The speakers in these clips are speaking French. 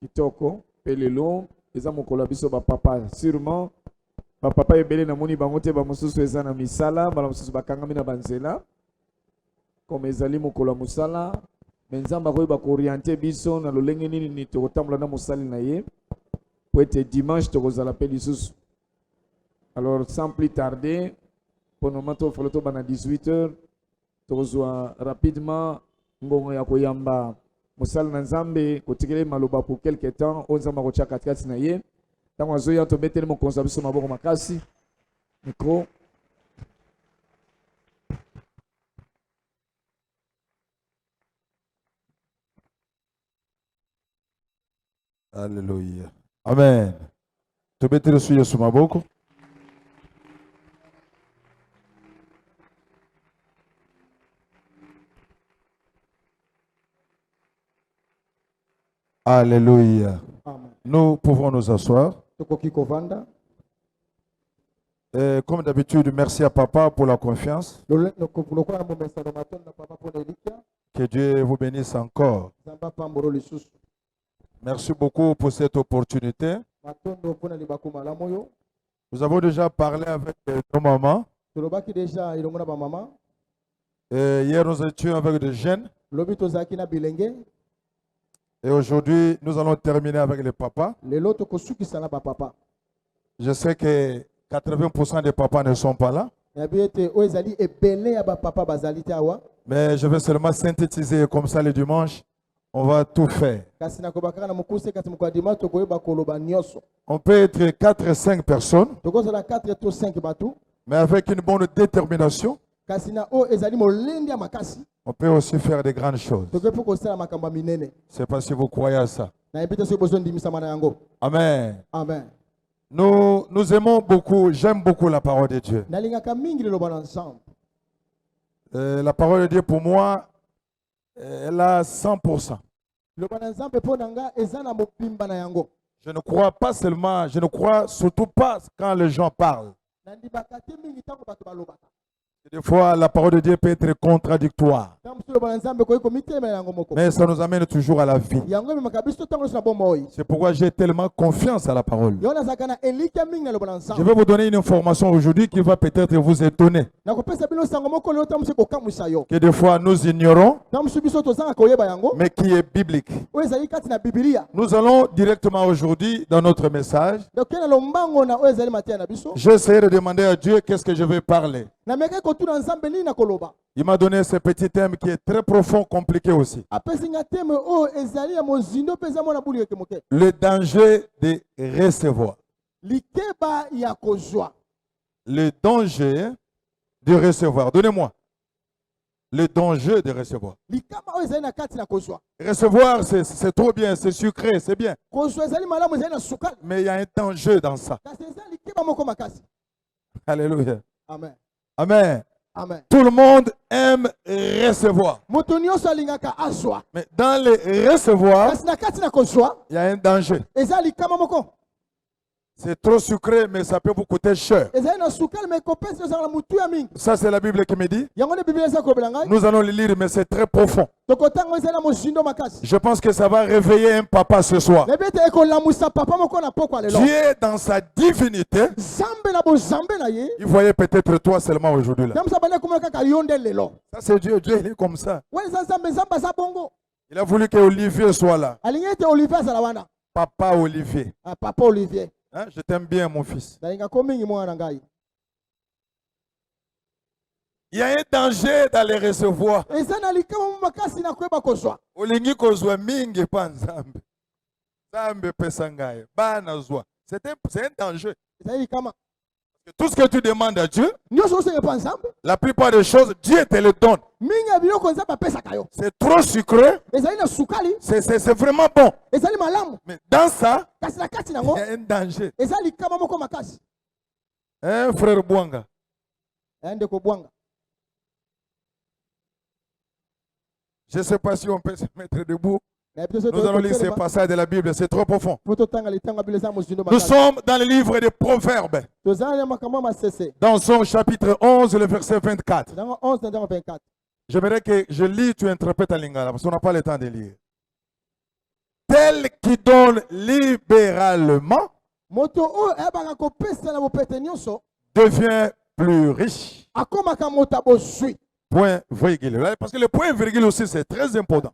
kitoko pelelo eza mokolo biso ba papa sûrement ba papa ebele na moni bango te ba mosusu eza na misala bala mosusu bakangami na banzela comme ezali mokolo musala menzamba koyeba ko orienter biso na lolenge nini ni tokotambola na mosali na ye pour être dimanche tokozala pe lisusu. Alors sans plus tarder pour le moment to bana 18h tokozwa rapidement ngongo ya koyamba mosala na nzambe kotikele maloba pour quelque temps onzamba ko chaka katikati na ye tango azoya to betele mokonza biso maboko makasi micro. Alléluia. Amen. To betele suye su maboko. Alléluia. Amen. Nous pouvons nous asseoir. Comme d'habitude, merci à Papa pour la confiance. Que Dieu vous bénisse encore. Merci beaucoup pour cette opportunité. Nous avons déjà parlé avec nos mamans. Hier, nous étions avec des jeunes. Et aujourd'hui, nous allons terminer avec les papas. Je sais que 80% des papas ne sont pas là. Mais je vais seulement synthétiser comme ça le dimanche. On va tout faire. On peut être 4 et 5 personnes. Mais avec une bonne détermination, on peut aussi faire de grandes choses. Je ne sais pas si vous croyez à ça. Amen. Amen. Nous aimons beaucoup, j'aime beaucoup la parole de Dieu. La parole de Dieu pour moi, elle a 100%. Je ne crois pas seulement, je ne crois surtout pas quand les gens parlent. Des fois, la parole de Dieu peut être contradictoire. Mais ça nous amène toujours à la vie. C'est pourquoi j'ai tellement confiance à la parole. Je vais vous donner une information aujourd'hui qui va peut-être vous étonner. Que des fois nous ignorons, mais qui est biblique. Nous allons directement aujourd'hui dans notre message. J'essaie de demander à Dieu qu'est-ce que je vais parler. Il m'a donné ce petit thème qui est très profond, compliqué aussi. Le danger de recevoir. Le danger de recevoir. Donnez-moi. Le danger de recevoir. Recevoir, c'est trop bien, c'est sucré, c'est bien. Mais il y a un danger dans ça. Alléluia. Amen. Amen. Amen. Tout le monde aime recevoir. Mais dans le recevoir, il y a un danger. C'est trop sucré, mais ça peut vous coûter cher. Ça, c'est la Bible qui me dit. Nous allons le lire, mais c'est très profond. Je pense que ça va réveiller un papa ce soir. Dieu, dans sa divinité, il voyait peut-être toi seulement aujourd'hui. Ça, c'est Dieu. Dieu, il est comme ça. Il a voulu que Olivier soit là. Papa Olivier. Papa Olivier. Hein, je t'aime bien, mon fils. Il y a un danger dans les recevoir. Olingi kozwa mingi pa nzambe. Nzambe pesa ngai. Bana zwa. C'est un danger. Tout ce que tu demandes à Dieu, la plupart des choses, Dieu te le donne. C'est trop sucré. C'est vraiment bon. Mais dans ça, il y a un danger. Hein, frère Bouanga? Je ne sais pas si on peut se mettre debout. Nous allons lire ces passages de la Bible, c'est trop profond. Nous sommes dans le livre des Proverbes. Dans son chapitre 11, le verset 24. J'aimerais que je lis, tu interprètes en lingala, parce qu'on n'a pas le temps de lire. tel qui donne libéralement devient plus riche. Point virgule. Parce que le point virgule aussi, c'est très important.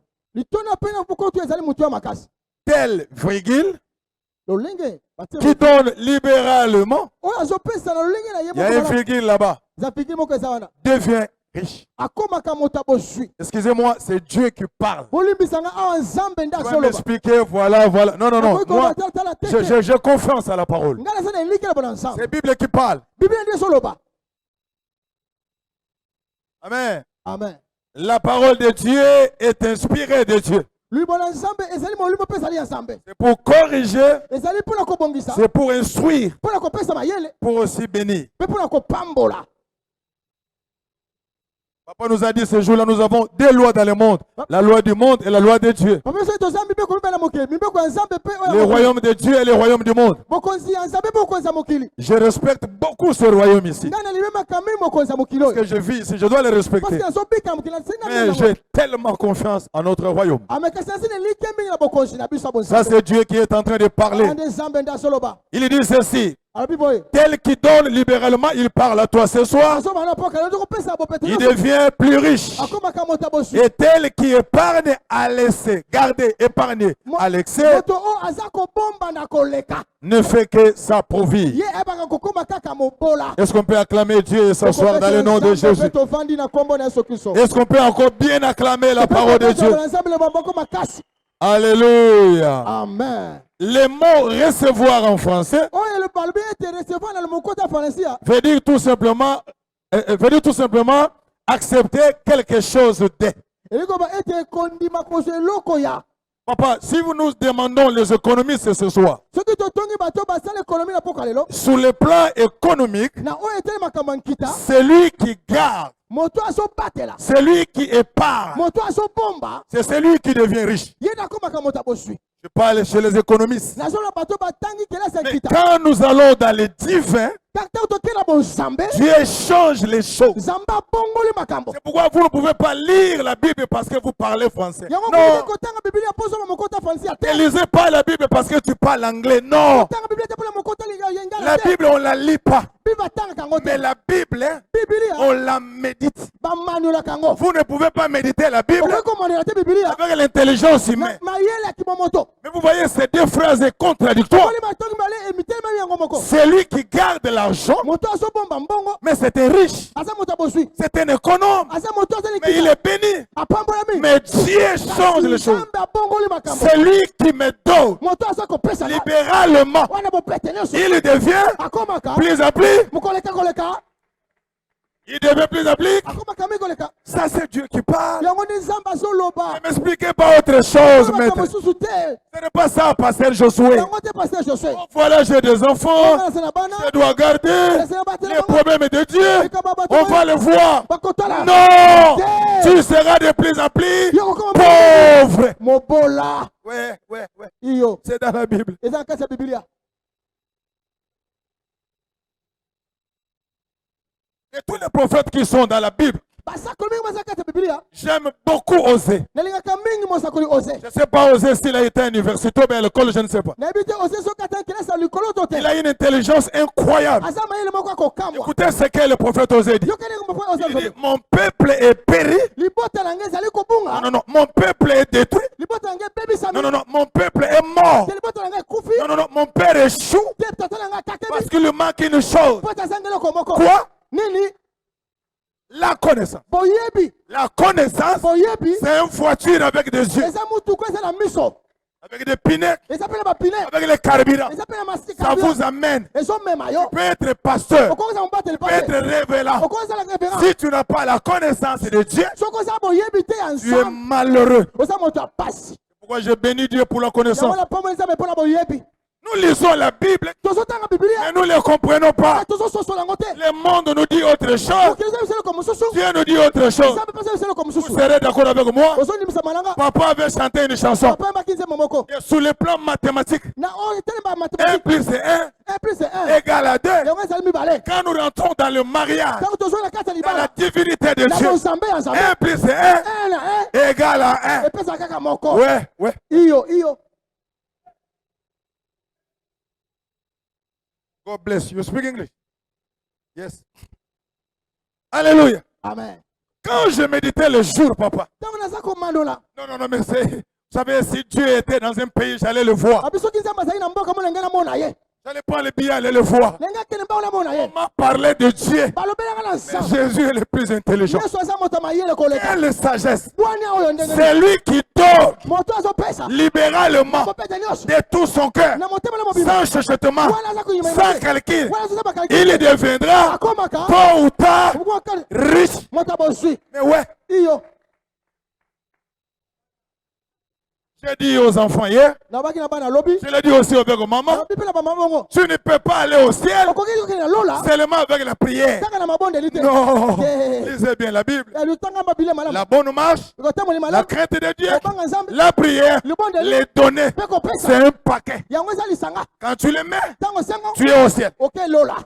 Tel virgule qui donne libéralement. Il y a un virgule là-bas. Devient riche. Excusez-moi, c'est Dieu qui parle. Tu vas m'expliquer, voilà. Non. Moi, j'ai confiance à la parole. C'est la Bible qui parle. Amen. Amen. La parole de Dieu est inspirée de Dieu. C'est pour corriger, c'est pour instruire, pour aussi bénir. Papa nous a dit ce jour-là, nous avons deux lois dans le monde. La loi du monde et la loi de Dieu. Le royaume de Dieu et le royaume du monde. Je respecte beaucoup ce royaume ici. Parce que je vis ici, je dois le respecter. Mais j'ai tellement confiance en notre royaume. Ça c'est Dieu qui est en train de parler. Il dit ceci. Tel qui donne libéralement, il parle à toi ce soir. Il devient plus riche. Et tel qui épargne à laisser, garder, épargner à l'excès, ne fait que s'appauvrir. Est-ce qu'on peut acclamer Dieu ce soir dans le nom de Jésus? Est-ce qu'on peut encore bien acclamer la parole de Dieu? Alléluia. Amen. Le mot recevoir en français veut dire tout simplement accepter quelque chose de. Papa, si vous nous demandons les économistes ce soir, sur le plan économique, celui qui garde, celui qui épargne, c'est celui qui devient riche. Je parle chez les économistes. Mais quand nous allons dans les divins, Dieu change les choses. C'est pourquoi vous ne pouvez pas lire la Bible parce que vous parlez français. Non. Ne lisez pas la Bible parce que tu parles anglais. Non. La Bible, on ne la lit pas. Mais la Bible, on la médite. Vous ne pouvez pas méditer la Bible avec l'intelligence humaine. Mais vous voyez, ces deux phrases contradictoires. Celui qui garde l'argent, mais c'est un riche. C'est un économe. Mais il est béni. Mais Dieu change les choses. Celui qui me donne libéralement, il devient plus à plus. Il devient plus à plus. Ça c'est Dieu qui parle. Ne m'expliquez pas autre chose, maître. Ce n'est pas ça, pasteur Josué. Oh, voilà, j'ai des enfants. Je dois garder. Les problèmes de Dieu, on va le voir. Non, tu seras de plus en plus pauvre. Ouais. C'est dans la Bible. Et tous les prophètes qui sont dans la Bible, j'aime beaucoup Osée. Je ne sais pas Osée s'il a été à l'université ou à l'école, je ne sais pas. Il a une intelligence incroyable. Écoutez ce que le prophète Osée dit. Il dit, mon peuple est péri. Non, mon peuple est détruit. Non, mon peuple est mort. Non, mon père échoue parce qu'il lui manque une chose. Quoi? La connaissance. La connaissance, c'est une voiture avec des yeux, avec des pneus, avec les carburants. Ça vous amène. Tu peux être pasteur, tu peux être révélant. Si tu n'as pas la connaissance de Dieu, tu es malheureux. Pourquoi je bénis Dieu pour la connaissance? Nous lisons la Bible, mais nous ne la comprenons pas. Le monde nous dit autre chose. Dieu nous dit autre chose. Vous serez d'accord avec moi? Papa avait chanté une chanson. Et sur le plan mathématique, 1 plus 1 égale à 2. Quand nous rentrons dans le mariage, dans la divinité de Dieu, 1 plus 1 égale à 1. Ouais. God bless you. You speak English? Yes. Alléluia. Amen. Quand je méditais le jour, papa. Tango naza komando la. Non, mais c'est... Vous savez, si Dieu était dans un pays, j'allais le voir. Abiso kinzamba zali na mboka mo lenga na mona ye. J'allais prendre le billet, aller le voir. Lenga kene ba la mona ye. On m'a parlé de Dieu. Balobela na Mais nsa. Jésus est le plus intelligent. Yesu aza moto mayele koleka. Quelle sagesse. Bwana oyo ndenge. C'est lui qui donne Moto azo pesa. libéralement Kopeta nyosho. de tout son cœur, Na motema na mobima. sans chuchotement, Bwana aza kunyima. sans calcul. Bwana aza ba calcul. Il deviendra Akomaka. tôt ou tard Mukwa riche. moto bosui. Mais ouais, Iyo. j'ai dit aux enfants hier, Na baki na bana lobi. je l'ai dit aussi avec maman, Na bipe na ba mamango. tu ne peux pas aller au ciel Okoki ko na lola. seulement avec la prière. Taka na mabonde lite. Non, Yeah. lisez bien la Bible. Ya lutanga mabile malamu. La bonne marche, Kotembo ni la malamu. crainte de Dieu, Obanga nzambe. la prière, Le bon de les donner, Peko pesa. c'est un paquet. Yango eza lisanga. Quand tu les mets, Tango sengo. tu es au ciel. Ok lola.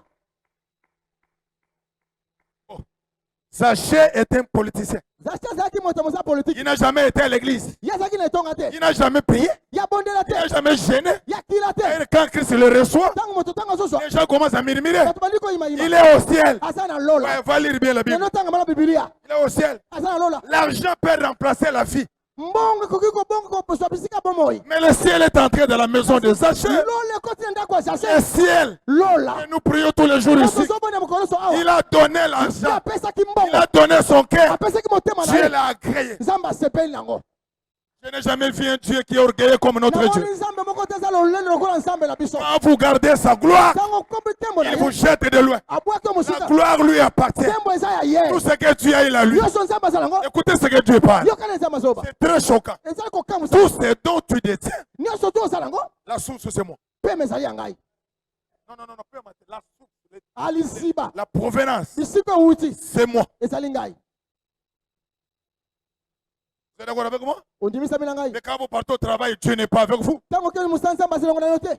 Zaché est un politicien. Zacha zaki moto mosa politique. Il n'a jamais été à l'église. Ya zaki na tonga te. Il n'a jamais prié. Ya bondela Il n'a te. jamais gêné. Ya kila te. Et quand Christ le reçoit, Tango moto tanga soso. les gens commencent à murmurer. Bato bandi ko ima ima. Il est au ciel. Asa na lola. Ouais, va lire bien la Bible. Neno tanga mala Biblia. Il est au ciel. Asa na lola. L'argent peut remplacer la vie. Mbongo koki ko bongo ko poswa bisika bomoi. Mais le ciel est entré dans la maison de Zaché. Lola koti nda kwa Le Zacha. ciel. Lola. Et nous prions tous les jours ici. Koso bone mokolo so awa. Il a donné Ya l'argent. pesa ki Il mbongo. a donné son cœur. Apesa ki motema na Dieu ye. l'a agréé. Nzamba sepeli nango. Je n'ai jamais vu un Dieu qui est orgueilleux comme notre Dieu. Namoni nzambe moko te eza lolele lokola nzambe na biso. Quand vous gardez sa gloire, Tango kombi tembo na il ye. vous jette de loin. Abwaki La mosika. gloire lui appartient. Tembo eza ya ye. Tout ce que tu as, il a lui. Nyonso nzambe azala ngo. Écoutez ce que Dieu parle. Yokana nzambe azoba. C'est très choquant. Ezali kokamwisa. Tout ce dont tu détiens, Nyonso to ozala ngo. la source c'est moi. Pema ezali ya ngai. Non, peu importe. La source, Alisiba. la provenance, Bisika ewuti. c'est moi. Ezali ngai. Vous êtes d'accord avec moi? Ondimisami na ngai. Mais quand vous partez au travail, Dieu n'est pas avec vous. Tango keli musa nzambe azelongo na yo te.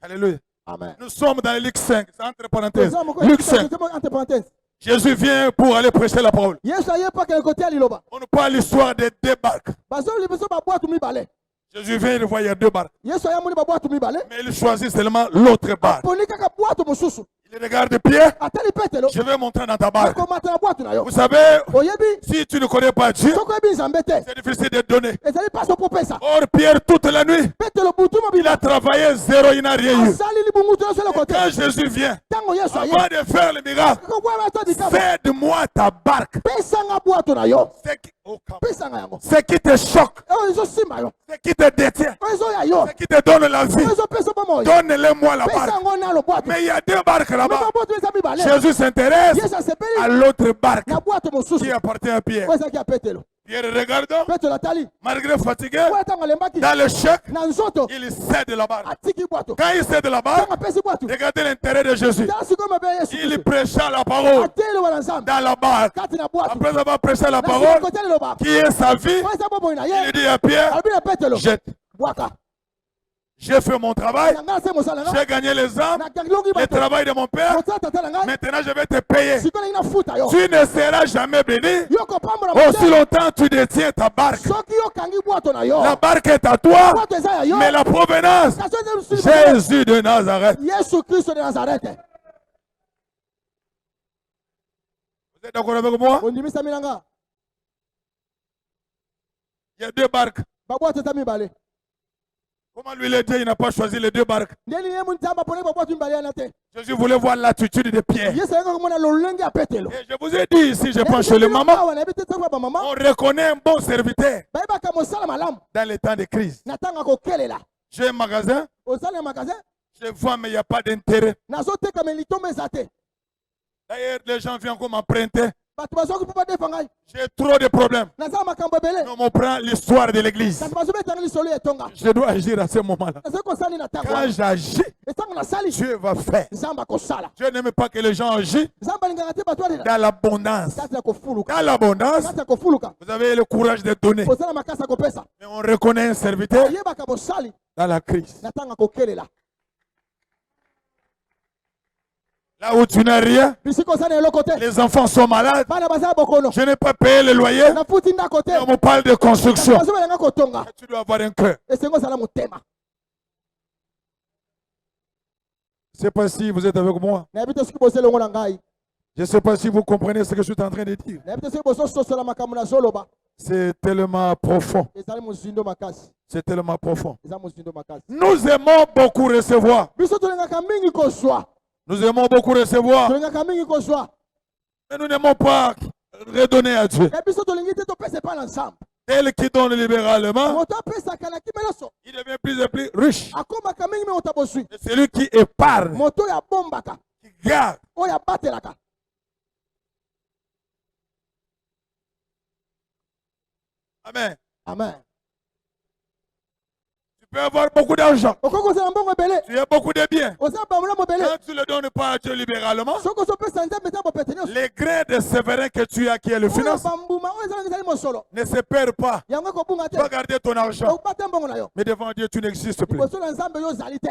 Alléluia. Amen. Nous sommes dans Luc 5. C'est entre parenthèses. Luc 5. Entre parenthèses. Jésus vient pour aller prêcher la parole. Yesu aye pa kele kote ya liloba. On nous parle l'histoire des deux barques. Bazoli biso babwatu mibale. Jésus vient, il voit il y a deux barques. Yesu aye moni babwatu mibale. Mais il choisit seulement l'autre barque. Poni kaka bwatu mosusu. Il regarde Pierre. Atali petelo. Je vais monter dans ta barque. Akomata na bwatu na yo. Vous savez, Oyebi. si tu ne connais pas Dieu, Soko yebi nzambe te. c'est difficile de donner. Ezali paso po pesa. Or, Pierre, toute la nuit, Petelo butu il mobila. a travaillé zéro, il n'a rien eu. Asali libungu to solo kote. Quand Jésus vient, Tango Yesu aye. avant de faire le miracle, Ko kwa ba to dikaba. cède-moi ta barque. Pesa nga bwatu na yo. Pesa nga yango. Ce qui te choque, E ezo simba yo. ce qui te détient, O ezo ya yo. ce qui te donne la vie, Ezo pesa po moyo. donne-le-moi la Pesa barque. ngo na lo bwatu. Mais il y a deux barques là-bas. Mais bwatu eza mibale. Jésus s'intéresse Yesu asepeli. à l'autre barque Na bwatu mosusu. qui appartient à Pierre. O ezaki ya petelo. Pierre regarde, Petelo atali. malgré fatigué, O tango alembaki. dans le choc, Na nzoto. il cède la barque. Atiki bwatu. Quand il cède la barque, Tango apesi bwatu. regardez l'intérêt de Jésus. Tala sikoyo mabe ya Yesu Il Kristo. prêcha la parole Atele wana nzambe. dans la barque. Kati na bwatu. Après avoir prêché la Na sikoyo parole, kote liloba. qui est sa vie, O eza bobo na il ye. dit à Pierre, Albi na petelo. jette. Bwaka. J'ai fait mon travail, Na nga se mosala nga. j'ai gagné les âmes, Na kakilongi le bato. travail de mon père. Mosala tata na nga. Maintenant, je vais te payer. Sikoyo na futa yo. Tu ne seras jamais béni Yo kopambola aussi mote. longtemps tu détiens ta barque. Soki yo kangi bwato na yo. La barque est à toi, Bwato eza ya yo. mais la provenance, Kaso eza lusili bato. Jésus de Nazareth. Yesu Kristo de Nazareth. Vous êtes d'accord avec moi? Ondimisami na nga. Il y a deux barques. Babwato eza mibale. Comment lui le Dieu, il n'a pas choisi les deux barques? Ndeni ye munzamba pone babwato mibale yana te. Jésus voulait voir l'attitude de Pierre. Yesu ayeka komona lolenge ya petelo. Et je vous ai dit ici, je pense chez les mamans, Awa na bite tokwa ba mama. on reconnaît un bon serviteur Bayebaka mosala malamu. dans les temps de crise. Na tanga kokelela. J'ai un magasin, Ozali ya magasin. je vends, mais il n'y a pas d'intérêt. Nazoteka me litombe eza te. D'ailleurs, les gens viennent encore m'emprunter. Bato bazoki mpo badefa ngai. J'ai trop de problèmes. Naza makambo ebele. On me prend l'histoire de l'église. Kasi bazobetanga lisolo ya etonga. Je dois agir à ce moment-là. Nazoki kosali na tango. Quand j'agis, Etango nasali. Dieu va faire. Nzamba kosala. Dieu n'aime pas que les gens agissent Nzamba alingaka te bato alela. dans l'abondance. Kati ya kofuluka. Dans l'abondance, Kati ya kofuluka. vous avez le courage de donner. Kosala makasi ya kopesa. Mais on reconnaît un serviteur Ayebaka mosali. dans la crise. Na tanga kokelela. Là où tu n'as rien, Bisiko ozali na eloko te. les enfants sont malades. Bana baza bokono. Je n'ai pas payé le loyer. Nafuti ndako te. Et on me parle de construction. Bazobelanga kotonga tu dois avoir un cœur. esengo ezala motema. Je ne sais pas si vous êtes avec moi. nayebi te soki bozelongo na ngai, Je ne sais pas si vous comprenez ce que je suis en train de dire. nayebi te soki bozososola makambo nazoloba. C'est tellement profond. ezali mozindo makasi, C'est tellement profond. eza mozindo makasi. Nous aimons beaucoup recevoir. biso tolingaka mingi kozwa, Nous aimons beaucoup recevoir. tolingaka mingi kozwa, Mais nous n'aimons pas redonner à Dieu. e biso tolingi te topesa epai na nzambe. Tel qui donne libéralement, moto apesaka na kimia nyonso il devient plus et plus riche. akomaka mingi me moto aboswi. Et celui qui épargne, moto oyo abombaka, qui garde, oyo abatelaka. amen. Amen. Tu peux avoir beaucoup d'argent, okoki kozala mbongo ebele, tu as beaucoup de biens. ozala bamolamu ebele, Quand tu ne le donnes pas à Dieu libéralement, soki ozopesa nzambe eza bopete nyonso, les grains de sévérin que tu as, qui est le oyo finance, bambuma oyo ezalaki ezali mosolo, ne se perd pas. yango ekobunga Tu vas te, garder ton argent, okobata mbongo na yo, mais devant Dieu, tu n'existes plus. liboso na nzambe yo ozali te.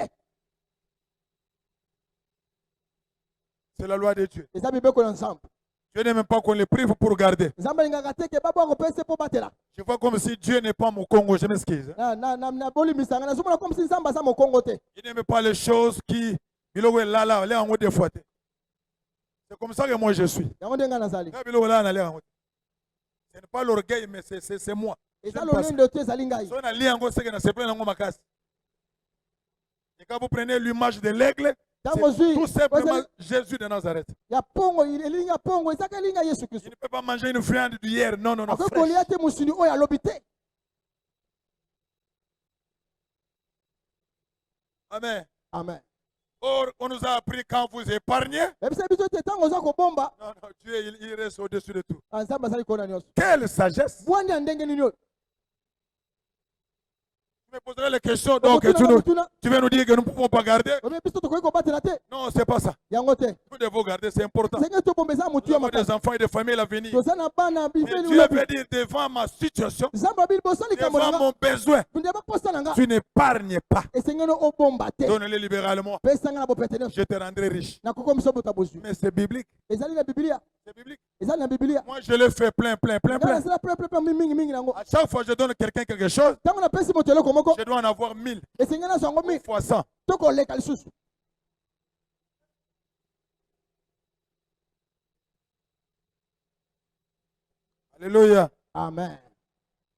C'est la loi de Dieu. eza mibeko na nzambe. Dieu n'aime même pas qu'on les prive pour garder. nzambe alingaka te ke babwa kopesa mpo batela. Je vois comme si Dieu n'est pas mon Congo, je m'excuse. na bolimisanga nazomona comme si nzambe aza mokongo te. Il n'aime pas les choses qui... biloko elala, les en haut des fois. C'est comme ça que moi je suis. yango nde ngai nazali. Biloko elala na les en haut. Ce n'est pas l'orgueil, mais c'est moi. eza lolendo te ezali ngai. So na lia yango seke na seple nango makasi. Et quand vous prenez l'image de l'aigle, c'est tout simplement Jésus de Nazareth. ya pongo elingi ya pongo ezaka elingi ya yesu Il kristo. ne peut pas manger une friande d'hier. Non, non, non. akoki Fraîche. kolia te mosuni oyo alobi te. Amen. Amen. Or, on nous a appris quand vous épargnez. ebisa biso te ntango oza kobomba, Non, non, Dieu, il reste au-dessus de tout. nzambe azali kona nyonso. Quelle sagesse! bwani ya ndenge nini oyo. Tu me poserais les questions, donc tu vas nous dire que nous ne pouvons pas garder. obe biso tokoki kobatela te, Non, c'est pas ça. yango te. Nous devons garder, c'est important. senge tobomba eza motu Nous ya avons des makasi. enfants et des familles à venir. toza na bana Mais bibeli Dieu veut dire devant ma situation, nzambe abi liboso ya likambo na devant nga mon besoin, nde baposa na nga tu n'épargnes pas. esengeli obomba te. Donne-le libéralement. pesa nga na bopete nyonso Je te rendrai riche. nakokomisa moto abozwi. Mais c'est biblique. ezali na bibilia, C'est biblique. ezali na bibilia. Moi, je le fais plein. nga nasala plein mingi nango. À chaque fois que je donne à quelqu'un quelque chose, ntango napesi moto eloko moko je dois en avoir 1000 esengeli naso yango mingi fois 100. tokoleka lisusu. Alléluia. Amen.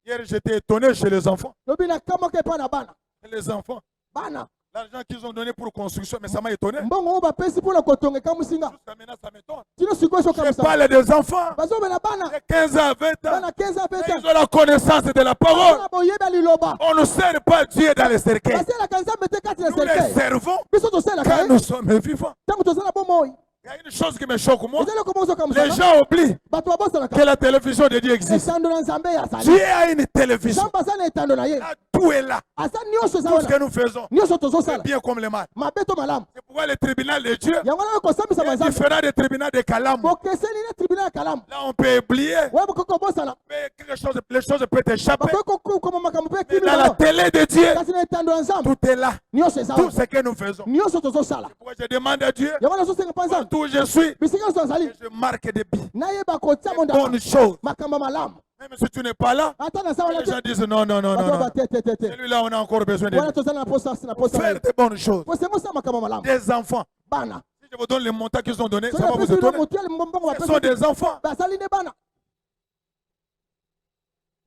Hier, j'étais étonné chez les enfants. lobi nakamwaka epai na bana Les enfants, bana l'argent qu'ils ont donné pour construction, mais ça m'a étonné. mbongo oyo bapesi mpona kotonga ekamwisinga Jusqu'à maintenant, ça m'étonne. tino sikoyo Je sokamwisa parle des enfants bazobela bana de 15 ans à 20 ans. bana 15 ans Et peta ils ont la connaissance de la parole. bana boyebi ya liloba On ne sert pas Dieu dans les cercueils. basalaka nzambe te kati na Nous les serkei servons biso tosalaka quand ye nous sommes vivants. ntango toza na bomoi. Il y a une chose qui me choque, moi. eza eloko moko Les sokamwisaka gens oublient bato que babosanaka la télévision de Dieu existe. etando na nzambe yazali. Dieu a une télévision. nzambe aza na etando na ye, Là, tout est là. aza nyonso eza Tout ce wana, que nous faisons, nyonso c'est tozosala bien comme le mal. mabe to malamu. C'est pourquoi le tribunal de Dieu yango wana kosambisa est banzambe différent du tribunal de Calam. bokeseni na tribunal ya kalamu. Là, on peut oublier, oyo bokoki kobosana mais quelque chose, les choses peuvent échapper. bakoki kokoma makambo mpe Mais kimi dans la bango. télé de Dieu, kasi na etando ya nzambe tout est là. nyonso eza Tout wana, ce que nous faisons. nyonso tozosala. Pourquoi je demande à Dieu, yango nazosenga mpa nzambe partout où je suis, bisika nyonso azali que je marque des billes, nayeba kotia des mondaka bonnes choses. makambo malamu. Même si tu n'es pas là, ata naza wana les gens te disent non, non, non, non, bato non. bate te Celui-là, on a encore besoin de wana lui. tozali na posa Faire des bonnes choses. kosenga osala makambo malamu. Des enfants. bana Si je vous donne les montants qu'ils ont donnés, ça soki va vous apesi bino étonner. motu ya mbongo Ce sont des enfants. basali nde bana.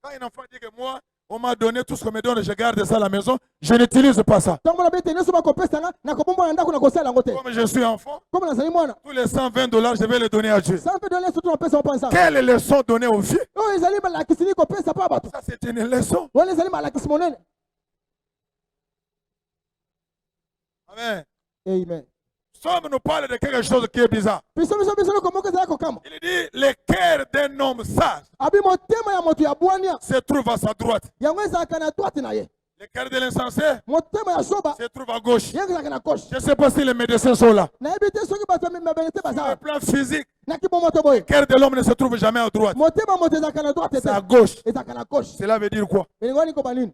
Quand un enfant dit que moi, on m'a donné tout ce qu'on me donne, je garde ça à la maison, je n'utilise pas ça. ntango lobi ete nyonso bakopesanga nakobomba na ndako nakosala yango te. Comme je suis enfant, komi nazali mwana tous les $120, je vais les donner à Dieu. sa mpe dole soki napesa mpo nzambe Quelle leçon donner aux filles? oyo ezali balakisi nini kopesa mpo ya bato Ça, c'est une leçon. wana ezali malakisi monene. Amen. Amen. Somme nous parle de quelque chose qui est bizarre. biso eloko moko ezali kokamba Il dit, le cœur d'un homme sage abi motema ya moto ya bwania se trouve à sa droite. yango ezalaka na droite na ye, Le cœur de l'insensé motema ya soba se trouve à gauche. yango ezalaka na gauche. Je ne sais pas si les médecins sont là. nayebi te soki bato mabele te Sur le baza plan physique, na kibomo to boye le cœur de l'homme ne se trouve jamais à droite. motema moto ezalaka na droite C'est à te gauche. ezalaka na gauche. Cela veut dire quoi? elingo wani koba nini?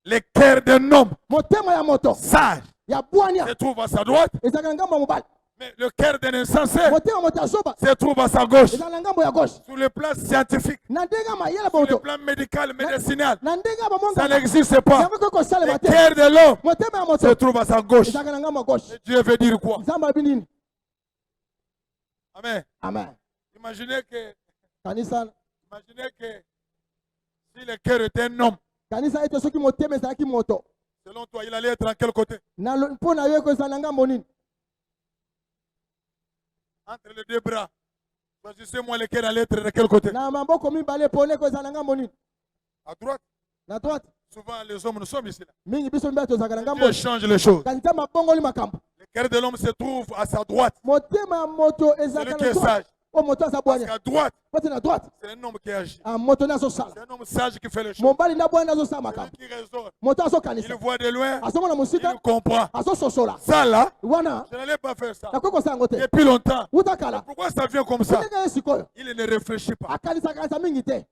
Le cœur d'un homme motema ya moto sage ya bwania se trouve à sa droite, ezalaka na ngambo ya mobali, Mais le cœur d'un insensé motema moto azoba se trouve à sa gauche. eza na ngambo ya gauche Sur le plan scientifique, na ndenge ya mayele sur le moto plan médical, médicinal, na ndenge ya ça bamonga n'existe pas. yango koki kosalema Le te cœur de l'homme motema ya se moto trouve à sa gauche. ezalaka na ngambo ya gauche Et Dieu veut dire quoi? nzambe alobi nini Amen. amen Imaginez que kanisa si le cœur était un homme, kanisa ete soki motema ezalaki moto selon toi, il allait être en quel côté? mpo na yo ekozala na ngambo nini Entre les deux bras. Choisissez-moi le cœur allait être de quel côté? na maboko mibale pone ekozala na ngambo nini À droite. na droite Souvent, les hommes, nous sommes ici. Là. mingi biso mibale tozalaka na ngambo Dieu change les choses. kasi nzambe abongoli makambo Le cœur de l'homme se trouve à sa droite. motema ya moto Celui ezalaka qui na est droite sage. o moto aza Parce bwanya qu'à droite, pote na droite c'est un homme qui agit. moto nde azosala C'est un homme sage qui fait les choses. mobali nde abwanya nde azosala Celui makambo qui raisonne. moto Il azokanisa voit de loin. azomona mosika Il comprend. azososola Ça là, wana je n'allais pas faire ça. nakoki kosala yango te Depuis longtemps. wuta kala Pourquoi ça vient comme ça? ndenge ye sikoyo Il ne réfléchit pas. akanisaka mingi te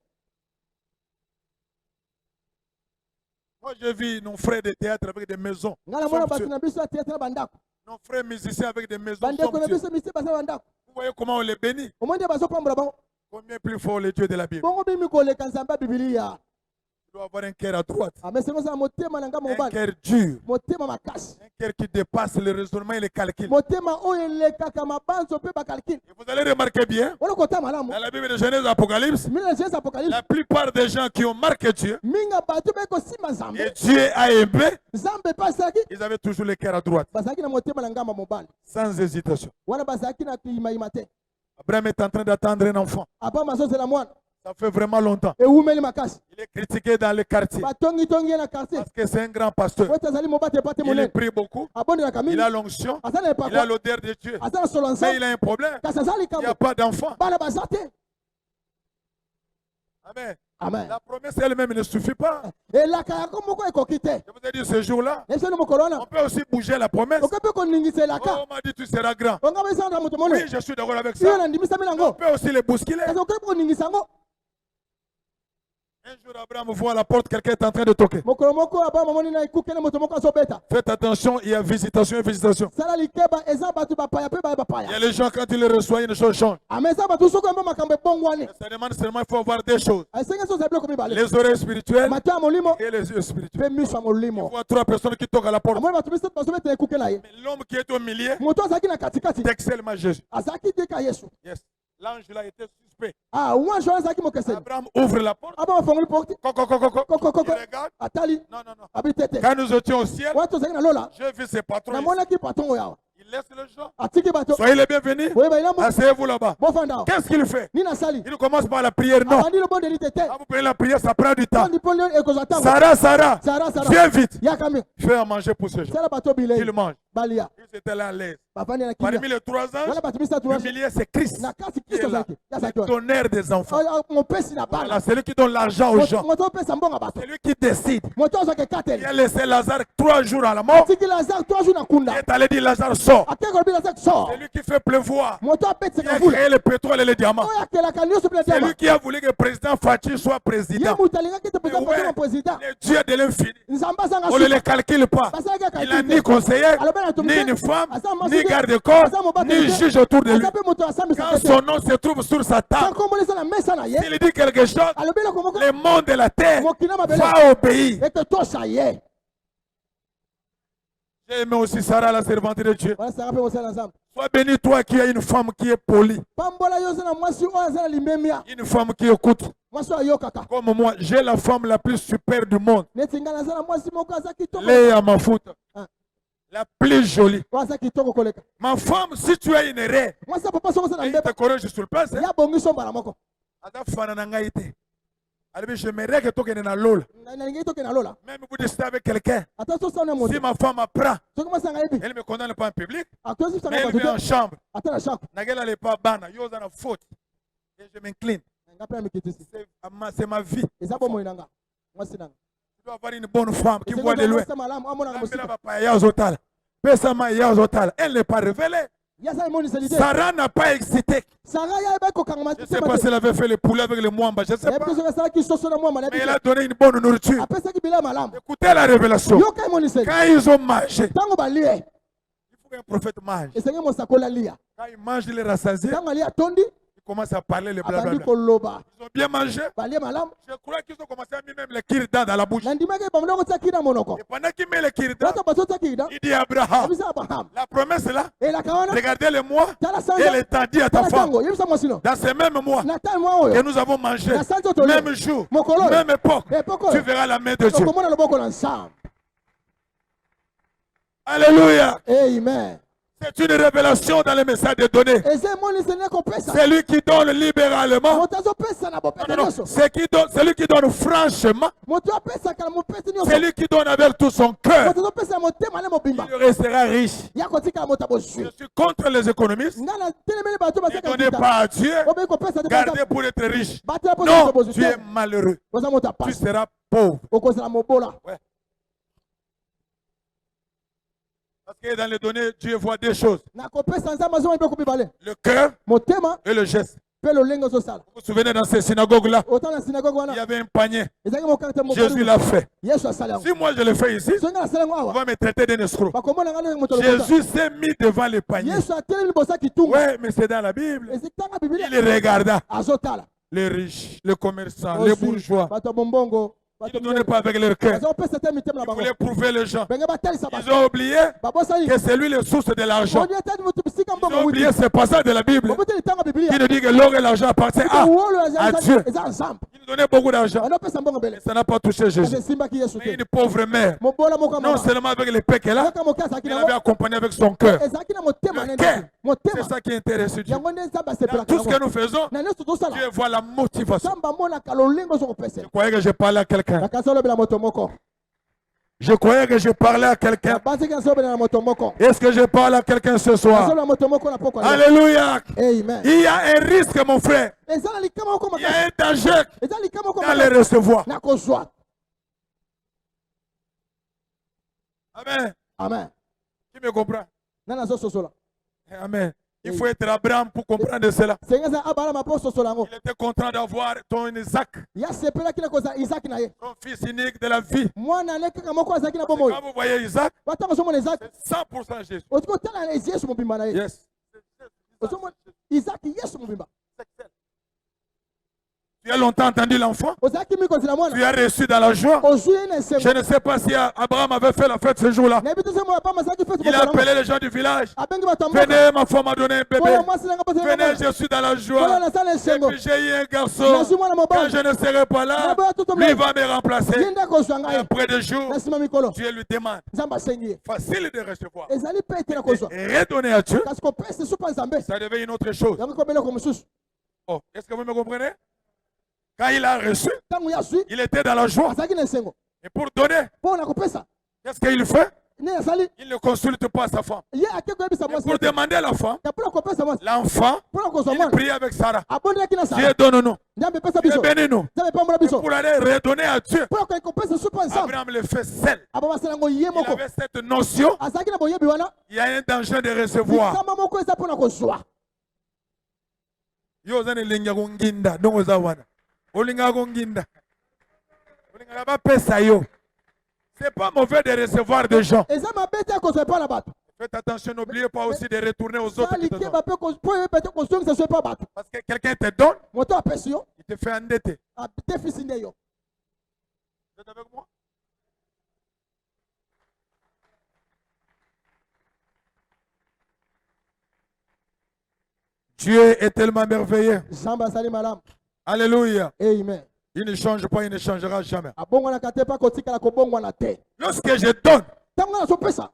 Moi, j'ai vu nos frères de théâtre avec des maisons. ngai namona bato somptueuses. na biso ya teatre bandako Nos frères musiciens avec des maisons. bandeko na somptueuses. biso misi baza bandako Vous voyez comment on les bénit? omoi nde bazopambola bango Combien plus fort les dieux de la Bible? bongo bimi koleka nzambe ya bibilia Tu dois avoir un cœur à droite. amesengo ozala motema na ngambo Un mobali cœur dur. motema makasi Un cœur qui dépasse le raisonnement et les calculs. motema oyo elekaka mabanzo mpe bakalkile Et vous allez remarquer bien, wana kota malamu dans la Bible de Genèse Apocalypse, mine na jesu apocalypse la plupart des gens qui ont marqué Dieu, minga bato bekosimba et nzambe Dieu a aimé, nzambe mpe asalaki ils avaient toujours le cœur à droite, bazalaki na motema na ngambo mobali sans hésitation. wana bazalaki na kiyimayima te Abraham est en train d'attendre un enfant. abraham azozela mwana Ça fait vraiment longtemps. ewumeli makasi Il est critiqué dans le quartier batongitongi ye na quartier parce que c'est un grand pasteur. po ete azali mobate epate Il monene prie beaucoup, abondelaka il mingi a l'onction, aza na il a epakwa l'odeur de Dieu. aza na solo Mais nzambe il a un problème. kasi aza Il n'y a likambo pas d'enfant. bana baza te Amen. amen La promesse elle-même ne suffit pas. elaka yako moko ekoki te Je vous ai dit ce jour-là, ebisani mokolo on wana peut aussi bouger la promesse. okoki mpe koningisa Oh, elaka on m'a dit tu seras grand. onga bezanga moto Oui, monene je suis d'accord avec iyo ça. nandimisami Mais on nango peut aussi les bousculer. kasi okoki mpe koningisa yango Un jour, Abraham voit à la porte, quelqu'un est en train de toquer. mokolo moko abraham amoni na ekuke na moto moko azobeta Faites attention, il y a visitation et visitation. sala likeba eza bato bapaya mpe baya Il y a bapaya les gens, quand ils les reçoivent, une chose change. ame eza bato soki oyamba makambo ebongwani Ça demande seulement, il faut avoir deux choses. esengesi ozala biloko mibale Les oreilles spirituelles mato ya molimo et les yeux spirituels. mpe miso ya Il molimo voit trois personnes qui toquent à la porte. amoni bato misato bazobeta ekuke na ye Mais l'homme qui est au milieu, moto azalaki na katikati c'est excellemment Jésus. azalaki te ka yesu Yes. L'ange là était suspect. wanjo wana azalaki mokeseni Abraham ouvre la porte. abraham afongoli porte Coco, coco, coco. kokokoko Il regarde. atali Non, non, non. abi te te Quand nous étions au ciel, wana tozalaki na lola j'ai vu ses patrons. ici. namonaki patron oyo awa Il laisse les gens. atiki bato Soyez les bienvenus. boyeba ilamu Asseyez-vous là-bas. bofanda awa Qu'est-ce qu'il fait? nini asali Il commence par la prière. Non. abandi lobondeli te te Quand vous prenez la prière, ça prend du temps. ondi mpo ekozwa ntango Sarah, Sarah, sara sara viens vite. yaka mi Fais à manger pour ces gens. sala bato bilei Ils mangent. balia Ils étaient là à l'aise. bavandi na Parmi kilia les trois wana anges, bato misatu le milieu, c'est Christ na kati qui est kristo là. azalaki yazalaki Le wana donneur des enfants. mopesi na Voilà, bana c'est lui qui donne l'argent aux gens. moto opesa mbongo bato C'est lui qui décide. moto azwaka Il ekateli a laissé Lazare 3 jours à la mort. atiki lazare 3 jours na Il kunda est allé dire Lazare sort. ateki kolobi lazare sor C'est lui qui fait pleuvoir. moto Il apetisaka a mvula créé le pétrole et les diamants. oyo akelaka nyonso mpe na C'est diama lui qui a voulu que le président Fachi soit ye président. moto alingaki te Mais peza ouais, kozoma président le Dieu de l'infini. nzambe azanga On ne suka les calcule pas. basalaki Il n'a akalkile ni conseiller, alobeli ni une femme, aza ni garde-corps, ni juge autour de lui. aza mpe moto Quand asambisaka te son nom se trouve sur sa table, kankombolisa na mesa na ye s'il dit quelque chose, alobi eloko moko le monde de la terre mokili na mabele va obéir. ete tosha ye J'ai aimé aussi Sarah, la servante de Dieu. wana sanga mpe mosala na nzambe Sois béni, toi qui as une femme qui est polie, pambola yo oza na mwasi oyo aza na limemia une femme qui écoute. mwasi oyo ayokaka Comme moi, j'ai la femme la plus super du monde. neti ngai naza na mwasi moko aza kitoko Léa Mafuta, Ah. la plus jolie. oyo aza kitoko koleka Ma femme, si tu as une erreur, mwasi ya papa soko oza na il te mbeba corrige sur place. ya bongiso mbala moko Ada fana na ngai te. Alors, j'aimerais que tu na lola. nalingi toke na lola Même vous décidez avec quelqu'un. ata tosana moto Si ma femme apprend, soki mwasi anga yebi elle me condamne pas en public, atosi mais sanga elle bato vient en te chambre. ata na shako Nagel n'est pas bana, yo na faute. Et je m'incline. nga mpe na mikitisi C'est ma vie. eza bomoi nanga mwasi nanga Tu dois avoir une bonne femme qui voit de loin. mwasi malamu amonaka mosika Elle n'est pas révélée. yasa emoniseli te Sarah n'a pas excité. sanga ya eba ekokanga Je ne sais pas si elle avait fait le poulet avec le mwamba. Je ne sais yebi pas. te soki asalaki soso na mwama Mais elle a donné une bonne nourriture. apesaki bila malamu Écoutez la révélation. yoka emoniseli Quand ils ont mangé, ntango balie un prophète mange, esenge mosakoli alia quand il mange, il est rassasié, ntango ali atondi il commence à parler le abandi blablabla. koloba Ils ont bien mangé. balie malamu Je crois qu'ils ont commencé à mettre même les kirida dans la bouche. nandimaki bamona kotia kiri na monoko Et pendant qu'il met les kirida, bato bazotia kiri da il dit à Abraham, yebisa abraham la promesse est là, elaka wana regardez le mois tala et sanza le temps, dit à ta tala femme, ntango yebisa mwasino dans ces mêmes mois na tali mwa que oyo nous avons mangé, na sanza oyo tolia même jour, mokolo oyo même époque, epoka tu oyo verras la main de Dieu. okomona loboko na nsambe Alléluia. amen C'est une révélation dans le message de données. eza emonisi nde kopesa C'est lui qui donne libéralement. moto azopesa na Non, bopete non, non. nyonso C'est lui qui donne franchement. moto apesaka na mopesi nyonso C'est lui qui donne avec tout son cœur. moto azopesa na motema ne mobimba Il restera riche. ya kotikala moto abozwi Je suis contre les économistes. nga na telemeli bato Ne basaka donnez pas à Dieu. obeyi kopesa te Gardez pour être riche. batela mpo Non, bozwi tu es te malheureux. oza moto Tu apasi seras pauvre. okozala mobola Parce que dans les données, Dieu voit deux choses. na kopesa nzambe azomona biloko mibale Le cœur motema et le geste. mpe lolenge ozosala Vous vous souvenez dans ces synagogues-là, ota na sinagoge il y wana avait un panier. ezalaki mokate Jésus l'a fait. yesu asala yango Si moi je le fais ici, soki nga nasala yango on awa va me traiter d'un escroc. bakomona nga ndenge moto lokoza Jésus s'est mis devant le panier. yesu atelemi liboso ya kitunga Oui, mais c'est dans la Bible. ezitanga bibilia Il regarda azotala les riches, les commerçants, les bourgeois. bato ya bombongo Ils ne donnaient pas avec leur cœur. bazopesa te mitema na Ils bango voulaient prouver les gens. benge batalisa Ils bato ont oublié babosani que c'est lui le source de l'argent. oni etani moto bisika Ils mbongo ont oublié ce passage de la Bible bobuteli ntango qui bibilia nous dit que l'or et l'argent appartiennent wolo à Dieu. eza ensemble Il nous donnait beaucoup d'argent. banopesa mbongo Et mbele ça n'a pas touché kasi Jésus. esimbaki yesu Mais te une pauvre mère, mobola moko non mama seulement avec les pecs qu'elle a, kaka moke azalaki mais elle nango avait accompagné avec son cœur. ezalaki na motema Le nde cœur. C'est motema ça qui intéresse Dieu. yango nde nzambe Dans asepelaka tout ce que yango nous faisons, na nyonso tosala Dieu voit la motivation. nzambe amonaka lolenge ozokopesa Je croyais que je parlais à quelqu'un. nakasi olobela moto moko Je croyais que je parlais à quelqu'un. nabandiki nazolobela na moto moko Est-ce que je parle à quelqu'un ce soir? nazolobela moto moko na poko Alléluia. amen Il y a un risque, mon frère. eza na likama moko Il y a makasi un danger eza likama moko dans les recevoir. na kozwa Amen. amen Qui me comprend? na nazososola Amen. Il faut être Abraham pour comprendre cela. senge eza abalama mpo ososola yango Il était content d'avoir ton Isaac, yasepelaki na kozala isaki na ye ton fils unique de la vie. mwana ne kaka moko azalaki na Quand bomoi vous voyez Isaac, batango ozomona isaki c'est 100% Jésus. otiki otala na yesu mobimba na ye Yes. ozomona isaki yesu mobimba Tu as longtemps entendu l'enfant. ozalaki mikozela Tu mwana as reçu dans la joie. ozwi ye na esengo Je ne sais pas si Abraham avait fait la fête ce jour-là. nayebi te se moya pamba azalaki feti Il a appelé les gens du village. abengi bato ya mboka Venez, ma femme m'a donné un bébé. oyo mwasi nanga mposa Venez, je suis dans la oyo joie. nasala Et esengo puis j'ai eu un garçon. nazwi mwana Quand mobali je ne serai pas là, naboya toto lui mlai va me ye remplacer. nde kozwa Et ngai après 2 jours, na nsima mikolo Dieu lui demande. nzambe asengi ye Facile de recevoir. ezali mpe ete na kozwa Et redonner à Dieu, kasi kopesa esu mpa nzambe ça devient une autre chose. yango ekobeleko mosusu Oh, est-ce que vous me comprenez? Quand il a reçu, ntango ye azwi il était dans la joie. azalaki na esengo Et pour donner, mpo na kopesa qu'est-ce qu'il fait? nde asali Il ne consulte pas sa femme. ye ake koyebisa Et mwasi pour demander à la femme, ya mpo na kopesa mwasi l'enfant, mpo na kozwa il mwana prie avec Sarah. abondelaki na Dieu sara donne-nous. nzambe epesa Dieu biso bénis-nous. nzambe epambola Et biso pour aller redonner à Dieu, mpo na koki kopesa esu mpa nzambe Abraham le fait seul. ababasala yango ye Il moko avait cette notion. azalaki na boyebi wana Il y a un danger de recevoir. likama moko eza mpo na kozwa Yo zane linga kunginda dongo za wana. Olinga kunginda. Olinga ba pesa yo. C'est pas mauvais de recevoir des gens. eza mabe te ya kozwa epa na bato Faites attention, n'oubliez pas aussi de retourner aux autres qui te donnent. salikeba mpe mpo oyeba te kozongisa so epa bato Parce que quelqu'un te donne, moto apesi yo il te fait endetter. adefisi nde yo Vous êtes avec moi? Dieu est tellement merveilleux. nzambe azali malamu Alléluia. amen Il ne change pas, il ne changera jamais. abongwanaka te mpe akotikala kobongwana te Lorsque je donne ntango nazopesa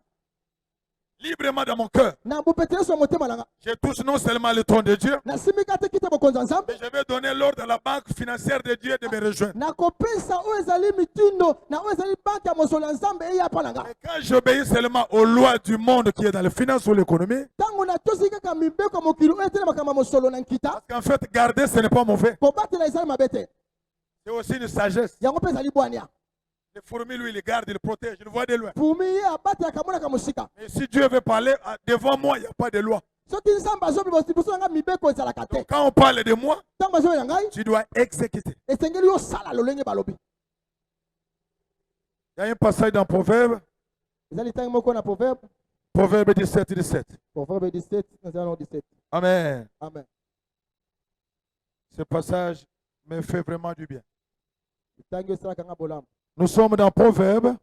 librement dans mon cœur, na bopete nyonso ya motema nanga je touche non seulement le trône de Dieu, nasimika te kita bokonzi ya nzambe mais je vais donner l'ordre à la banque financière de Dieu de me rejoindre. nakopesa oyo ezali mitindo na oyo ezali banke ya mosolo ya nzambe eya mpa na nga Et quand j'obéis seulement aux lois du monde qui est dans les finances ou l'économie, ntango natosi kaka mibeko ya mokili oyo etele makambo ya mosolo na nkita parce qu'en fait, garder, ce n'est pas mauvais. kobatela ezali mabe te C'est aussi une sagesse. yango mpe ezali bwania Les fourmis, lui, il garde, il protège, il voit de loin. pumi ye abatelaka amonaka mosika Et si Dieu veut parler, devant moi, il n'y a pas de loi. soki nzambe azobi liboso na ngai mibeko ezalaka te Donc quand on parle de moi, ntango azobelela ngai tu dois exécuter. esengeli yosala lolenge balobi Il y a un passage dans Proverbe, ezali ntangi moko na proverbe Proverbe 17, 17. Proverbe 17, Nazaire 17. Amen. Amen. Ce passage me fait vraiment du bien. Tango esalaka nga bolamu. Nous sommes dans Proverbe.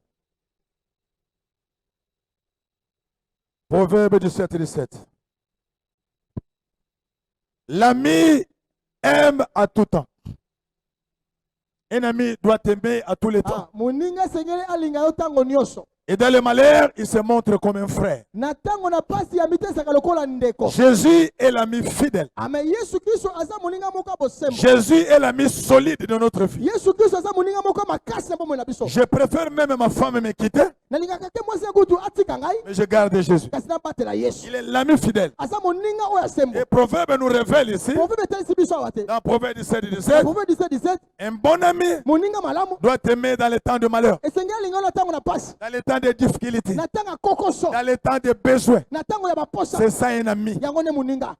Proverbe 17, 17. L'ami aime à tout temps. Un ami doit aimer à tous les temps. Moninga sengeli alinga yo tango nyonso. Et dans le malheur, il se montre comme un frère. Na tango na pasi ya mitesaka lokola ndeko. Jésus est l'ami fidèle. Amen. Yesu Kristo aza moninga moko bosembo. Jésus est l'ami solide de notre vie. Yesu Kristo aza moninga moko makasi na bomoi na biso. Je préfère même ma femme me quitter, Nalingaka ke mwasi kutu atika ngai. mais je garde Jésus. Kasi na batela Yesu. Il est l'ami fidèle. Aza moninga oyo asembo. Et Proverbe nous révèle ici, Proverbe telisi biso awate. dans Proverbe 17, 17, Proverbe 17, 17. un bon ami Moninga malamu. doit t'aimer dans les temps de malheur, Esengeli alinga na tango na pasi. dans les temps de difficultés, Na tanga kokoso. dans les temps de besoin. Na tango ya baposa. C'est ça un ami. Yango ne moninga.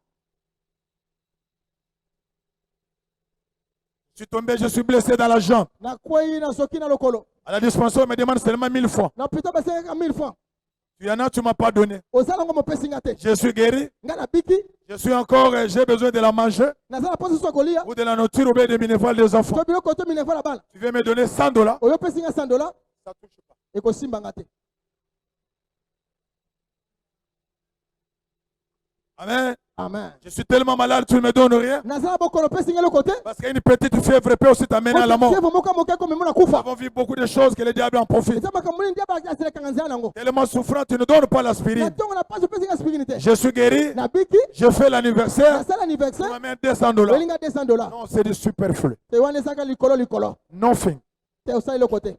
Je suis tombé, je suis blessé dans la jambe. Na kwei na soki na lokolo. À la dispensation, on me demande seulement 1000 francs. Na pita basengaka 1000 francs. Tu en as, tu ne m'as pas donné. Ozala ngo mopesi nga te. Je suis guéri. Nga na biki. Je suis encore, j'ai besoin de la manger Nazala posi so kolia. ou de la nourriture ou bien des minerales des enfants. To biloko to minefa la bala. Tu viens me donner 100 $. Oyo pesi nga 100 $. Ça touche pas. Ekosimba nga te. Amen. Amen. Je suis tellement malade, tu ne me donnes rien. Nazala bokolo pesi nga le côté. Parce qu'une petite fièvre peut aussi t'amener à la mort. Fièvre moka moka comme mona Nous kufa. avons vu beaucoup de choses que le diable en profite. Eza makamuli ndia ba asele kanganza nango. Tellement souffrant, tu ne donnes pas Na l'aspirine. tongo na paso pesi nga spiritualité. Je suis guéri, Na biki. je fais l'anniversaire, Na sala tu anniversaire. m'amènes 200 $. Olinga 200 $. Non, c'est du superflu. Te wane saka likolo. Non fin. Te osali le côté.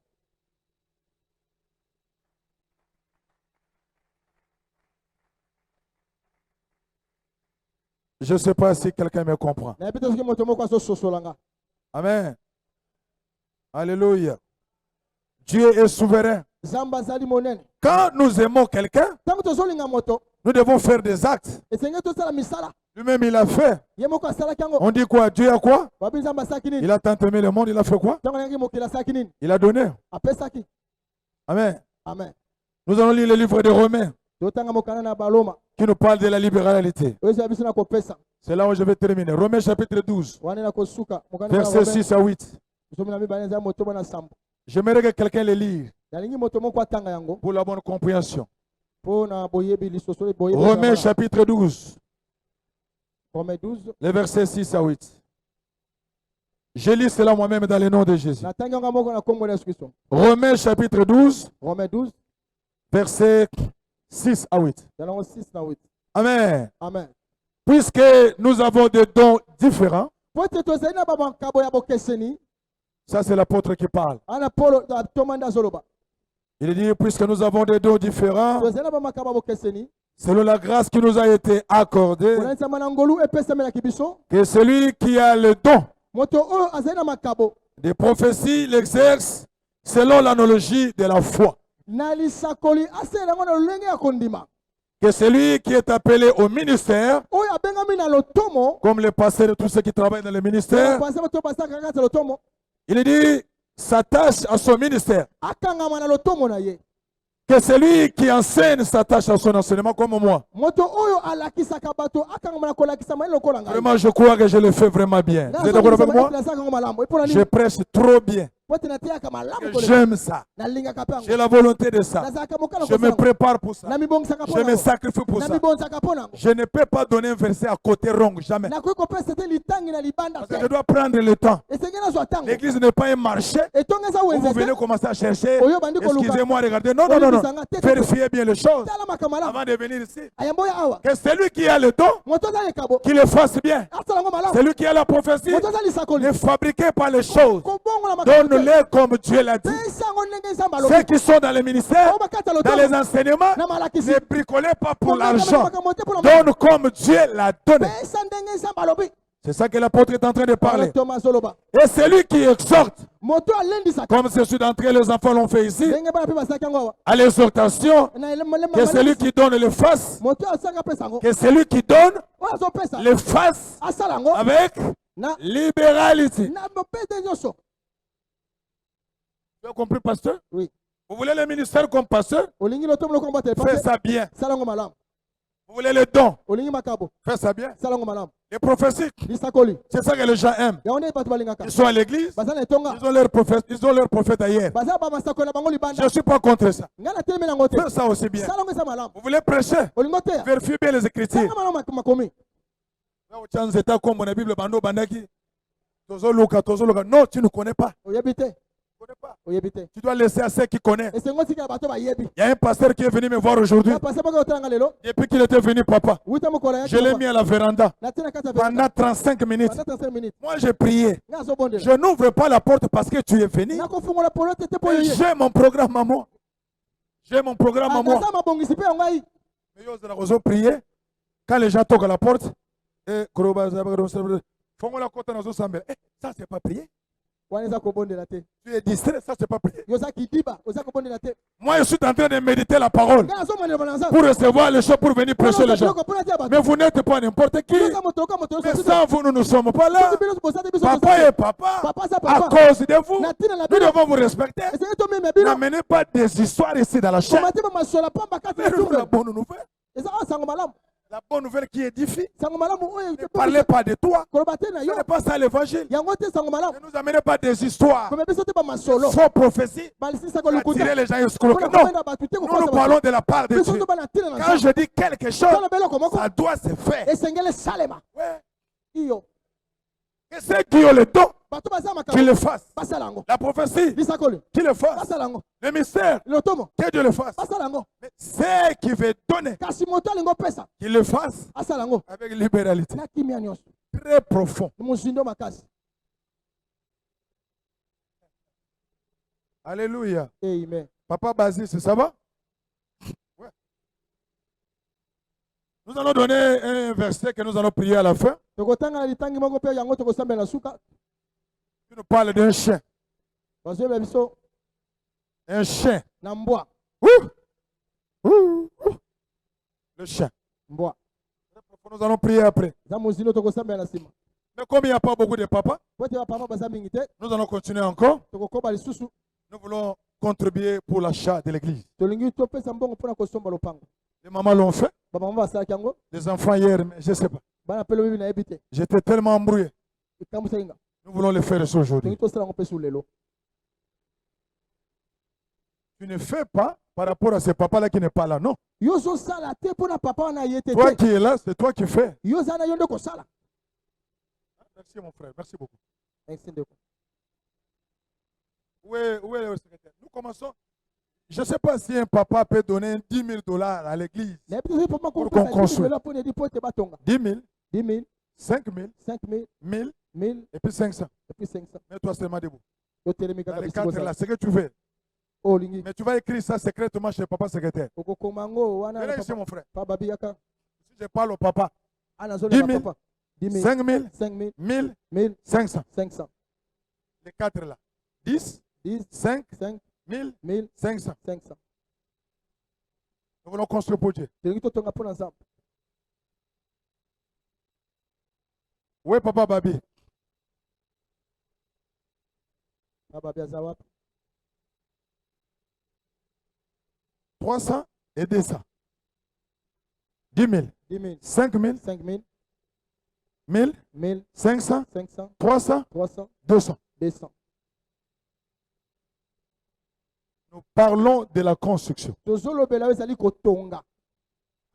Je ne sais pas si quelqu'un me comprend. Na bito soki moto moko aso sosolanga. Amen. Alléluia. Dieu est souverain. Zamba zali monene. Quand nous aimons quelqu'un, Tango tozolinga moto. nous devons faire des actes. Esenge tosala misala. Lui-même, il a fait. Ye moko asalaki yango. On dit quoi? Dieu a quoi? Babi nzamba asaki nini? Il a tant aimé le monde, il a fait quoi? Tango nangi mokili asaki nini? Il a donné. Apesaki. Amen. Amen. Nous allons lire le livre de Romains Totanga mokana na baloma. qui nous parle de la libéralité. Oyo eza biso na kopesa. C'est là où je vais terminer. Romains chapitre 12, Wane na kosuka. Mokana na versets 6 à 8. Somi na mibale nza moto bana sambo. J'aimerais que quelqu'un le lise Nalingi moto moko atanga yango. pour la bonne compréhension. Po na boyebi lisosoli boyebi. Romains chapitre 12, Romains 12. les versets 6 à 8. Je lis cela moi-même dans le nom de Jésus. Natangi yango moko na kombo na Yesu Kristo. Romains chapitre 12, Romains 12. versets 6 à 8. Yango 6 na 8. Amen. Amen. Puisque nous avons des dons différents, Po te tozali na babankabo ya bokeseni. ça c'est l'apôtre qui parle. Ana Paulo da tomanda zoloba. Il dit, puisque nous avons des dons différents, Tozali na bamakabo ya bokeseni. selon la grâce qui nous a été accordée, Konanisa mana ngolu epesamelaki biso. que celui qui a le don Moto oyo azali na makabo. de prophétie l'exerce selon l'analogie de la foi. Na lisakoli asala yango na lolenge ya kondima. Que celui qui est appelé au ministère, Oyo abengami na lotomo. comme les pasteurs et tous ceux qui travaillent dans le ministère, Pasa bato basaka kaka lotomo. il dit, s'attache à son ministère. Akangama na lotomo na ye. Que celui qui enseigne s'attache à son enseignement comme moi. Moto oyo alakisaka bato akangama na kolakisa mai lokola ngai. Vraiment, je crois que je le fais vraiment bien. Vous êtes d'accord avec moi? Je prêche trop bien. J'aime ça. J'ai la volonté de ça. Je me prépare pour ça. Je me sacrifie pour ça. Je ne peux pas donner un verset à côté rond, jamais. Parce que je dois prendre le temps. L'église n'est pas un marché où vous venez commencer à chercher. Excusez-moi, regardez. Non, non, non, non. Vérifiez bien les choses avant de venir ici. Que celui qui a le don, qu'il le fasse bien. Celui qui a la prophétie, ne fabriquez pas les choses. Donne-les comme Dieu l'a dit. Ceux qui sont dans le ministère, dans les enseignements, ne bricolez pas pour l'argent. Donne comme Dieu l'a donné. C'est ça que l'apôtre est en train de parler. Et celui qui exhorte, comme je suis d'entrée, les enfants l'ont fait ici, à l'exhortation, que celui qui donne le fasse, que celui qui donne le fasse avec libéralité. Tu as compris, pasteur? Oui. Vous voulez le ministère comme pasteur? olingi lotomo lokomba te Fais ça bien. salango malamu Vous voulez les dons? olingi makabo Fais ça bien. salango malamu Les prophéties, lisakoli c'est ça que les gens aiment. yaone bato balingaka Ils sont à l'église, baza na etonga ils ont leur prophète ailleurs. baza bamasako na bango Je libanda ne suis pas contre ça. nga na telemi nango te Fais ça aussi bien. salango eza malamu Vous voulez prêcher? olingo te Vérifiez bien les écritures. sanga malamu makomi Non, tu ne connais pas. oyebi te Tu connais pas. oyebi te Tu dois laisser à ceux qui connaissent. esengo tikala bato bayebi Il y a un pasteur qui est venu me voir aujourd'hui. bapase moko otalanga lelo Depuis qu'il était venu, papa, wuta mokolo je l'ai mis à la véranda natie na kati ya pendant 35 minutes. pendant 35 minutes Moi, j'ai prié. nga azobondela Je n'ouvre pas la porte parce que tu es venu. nakofungola polo tete po Mais yoye j'ai mon programme à moi. J'ai mon programme à moi. akaza mabongisi mpe yango ai Mais ils ont prié. Quand les gens toquent à la porte, ça, c'est pas prié. wana eza kobondela te Tu es distrait, ça, c'est pas prié. yoza kidiba oza kobondela te Moi, je suis en train de méditer la parole nga azomondela bana nzambe pour recevoir les choses, pour venir prêcher les gens. mpona tia bato Mais vous n'êtes pas n'importe qui. yoza motoloka motolo Mais sans vous, nous ne sommes pas là. boza te biso Papa est papa. papa aza À papa cause de vous, na ntina na nous bino devons vous respecter. esengeli tomema bino N'amenez pas des histoires ici dans la chaîne. komate bamasola pamba kati Mais na nous, la tumbe bonne nouvelle. eza oyo sango malamu La bonne nouvelle qui édifie. sango malamu oyo Ne parlez pas de toi. koloba te na Ce yo n'est pas ça l'évangile. yango te sango malamu Ne nous amenez pas des histoires. kome biso te bamasolo Faux prophéties. balisisa Attirer kolukuta les gens escroquer. mpona Non. kobenda bato te Nous kokosa parlons de la part de biso Dieu. to bana ntina na Quand nzambe je dis quelque chose, tala beloko moko ça doit se faire. esengeli esalema Ouais. iyo Et ceux qui ont le don, bato baza qu'ils makambo le fassent. basala yango La prophétie, lisakoli qu'ils le fassent. basala yango Le mystère, lotomo que Dieu le fasse. basala yango Mais ceux qui veulent donner, kasi moto alingi opesa qu'ils le fassent asala yango avec libéralité. na kimia nyonso Très profond. mozindo makasi Alléluia. amen Papa Basile, ça va? Ouais. Nous allons donner un verset que nous allons prier à la fin. tokotanga na litangi moko mpe yango tokosambela suka Tu nous parles d'un chien. bazoyeba biso Un chien. na mbwa Ouh! Ouh! Ouh! Le chien. mbwa Nous allons prier après. eza mozindo tokosambela na nsima Mais comme il n'y a pas beaucoup de papas, po ete bapama baza mingi te nous allons continuer encore. tokokoba lisusu Nous voulons contribuer pour l'achat de l'église. tolingi topesa mbongo mpona kosomba lopango Les mamans l'ont fait. bamama basalaki yango Les enfants hier, mais je ne sais pas. bana mpe lobibi nayebi te J'étais tellement embrouillé. ekambwisaki nga Nous voulons le faire ici aujourd'hui. tolingi tosala yango mpe su lelo Tu ne fais pas par rapport à ce papa-là qui n'est pas là. Non. yo ozosala te mpona papa wana ye te Toi te qui es là, c'est toi qui fais. yo oza na yo nde kosala Merci mon frère. Merci beaucoup. merci ndeko Où est le secrétaire? Nous commençons. Je ne sais pas si un papa peut donner 10 000 $ à l'église. nayebi te soki papa Pour qu'on construise. kopesa mpona edi po ete batonga 10 000, 10 000 5 000, 5 000 1000 1000 et puis 500. et puis 500 Mets-toi seulement debout. totelemi Dans kaka les bisiko quatre ozala là, ce que tu veux. oyo olingi Mais tu vas écrire ça secrètement chez papa secrétaire. okokoma yango wana Viens na ici papa mon frère. pa babiyaka Si je parle au papa, ana 10 azolela 000, papa 10 000 5 000, 5 000 1000, 1000 500. 500 Les quatre là. 10, 10 5, 5 1000, 1000 500. 500 Nous voulons construire pour Dieu. tolingi totonga mpona nzambe Oui, papa Babi. bababi aza wapi 300 et 200. 10 000, 10 000 5 000, 5 000 1000, 1000 500, 500 300, 300 200. 200 Nous parlons de la construction. tozolobela oyo ezali kotonga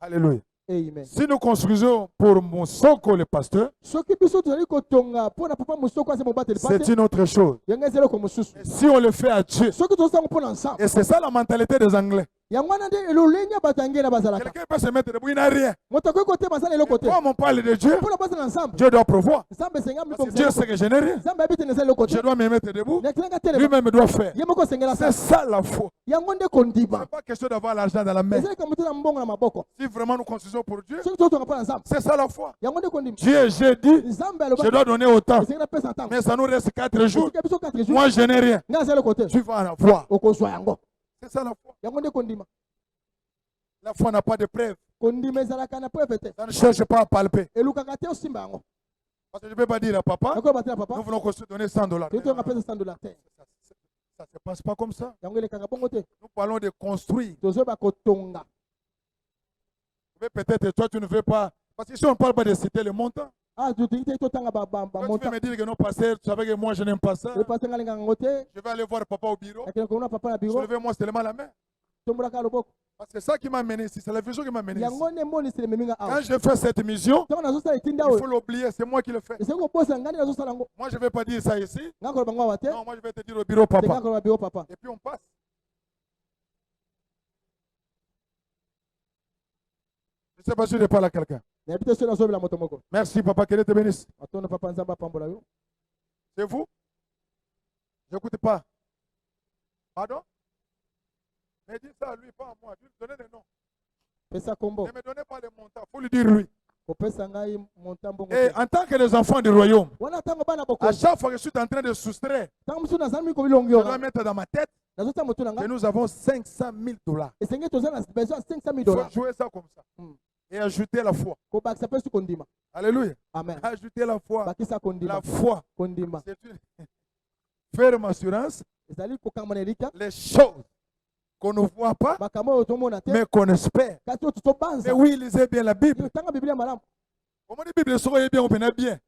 Alléluia. amen Si nous construisons pour Moussoko le pasteur, soki biso tozali kotonga mpona papa mosoko aza mobateli c'est pate une autre chose. yango eza eloko mosusu Mais si on le fait à Dieu, soki tozosango mpona nsambo et c'est ça la mentalité des Anglais. yango wana nde elolenge bato ya ngena bazalaka Quelqu'un peut se mettre debout, il n'a rien. moto akoki kotema aza na eloko te Comme on parle de Dieu, mpona basala nsambo Dieu doit prévoir. nsambo esengami Parce que Dieu sait que je n'ai rien. nzambe ayebi te na eza eloko te Je dois me mettre debout. nakilenga telema Lui-même doit faire. ye moko osengela C'est sa ça la foi. yango nde Ce kondima n'est pas question d'avoir l'argent dans la main. ezalaka motu na mbongo na maboko Si vraiment nous construisons pour Dieu, soki totonga mpona nzambe c'est ça la foi. yango nde kondima Dieu, j'ai dit, nzambe je aloba dois donner autant. esengeli apesa ntango Mais ça nous reste 4 jours. esika biso 4 jours Moi, je n'ai rien. nga aza eloko te Tu vas en avoir. okozwa yango C'est ça la foi. yango nde kondima La foi n'a pas de preuve. kondima ezalaka na preuve te Ça ne cherche pas à palper. elukaka te osimba yango Parce que je ne peux pas dire à papa, nakoyeba te na nous papa voulons qu'on se donne $100. totonga pesa $100 te Ça ne se passe pas comme ça. yango elekaka bongo te Nous parlons de construire. tozoyeba kotonga. Mais peut-être toi, tu ne veux pas. Parce que si on ne parle pas de citer le montant, Ah, totingi te totanga toi, tu veux bamonta me dire que non, pasteur, tu savais que moi, je n'aime pas ça. epase nga alingaka yango te Je vais aller voir papa au bureau. nakende komona papa na biro Soulevez-moi seulement la main. tombolaka loboko Parce que c'est ça qui m'a mené ici. C'est la vision qui m'a mené ici. yango nde monisele meminga Quand awa je fais cette mission, ntango nazosala etinda il faut oyo l'oublier. C'est moi qui le fais. esengeli kobosa ngani nazosala yango Moi, je ne vais pas dire ça ici. nga koloba ngo awa te Non, moi, je vais te dire au bureau, te nga papa. koloba biro papa Et puis, on passe. Je ne sais pas si je parle à quelqu'un. nayebi te soki nazobela moto moko Merci, papa. Que Dieu te bénisse. atondo papa nzambe apambola yo C'est vous? Je n'écoute pas. Pardon? Mais dis ça à lui, pas à moi. Donnez des noms. pesa kombo Ne me donnez pas les montants. Il faut lui dire lui. kopesa ngai monta mbongo Et te en tant que les enfants du royaume, wana ntango bana à bokonzi chaque fois que je suis en train de soustraire, ntango mosusu nazali miko je bilongi dois yo mettre dans ma tête nazotya motu na que ngai nous avons 500 000 $. esengeli toza na besoin ya 500 000 Il faut dollars jouer ça comme ça. Mm. Et ajouter la foi. kobakisa mpe su kondima Alléluia. amen Ajouter la foi. bakisa kondima La foi, kondima c'est une ferme assurance. ezali kokangama na elika Les choses qu'on ne voit pas, makambo oyo tomona te mais qu'on espère. kasi oyo Mais tozobanza oui, lisez bien la Bible. tanga biblia malamu Comment la Bible sera bien ou bien bien?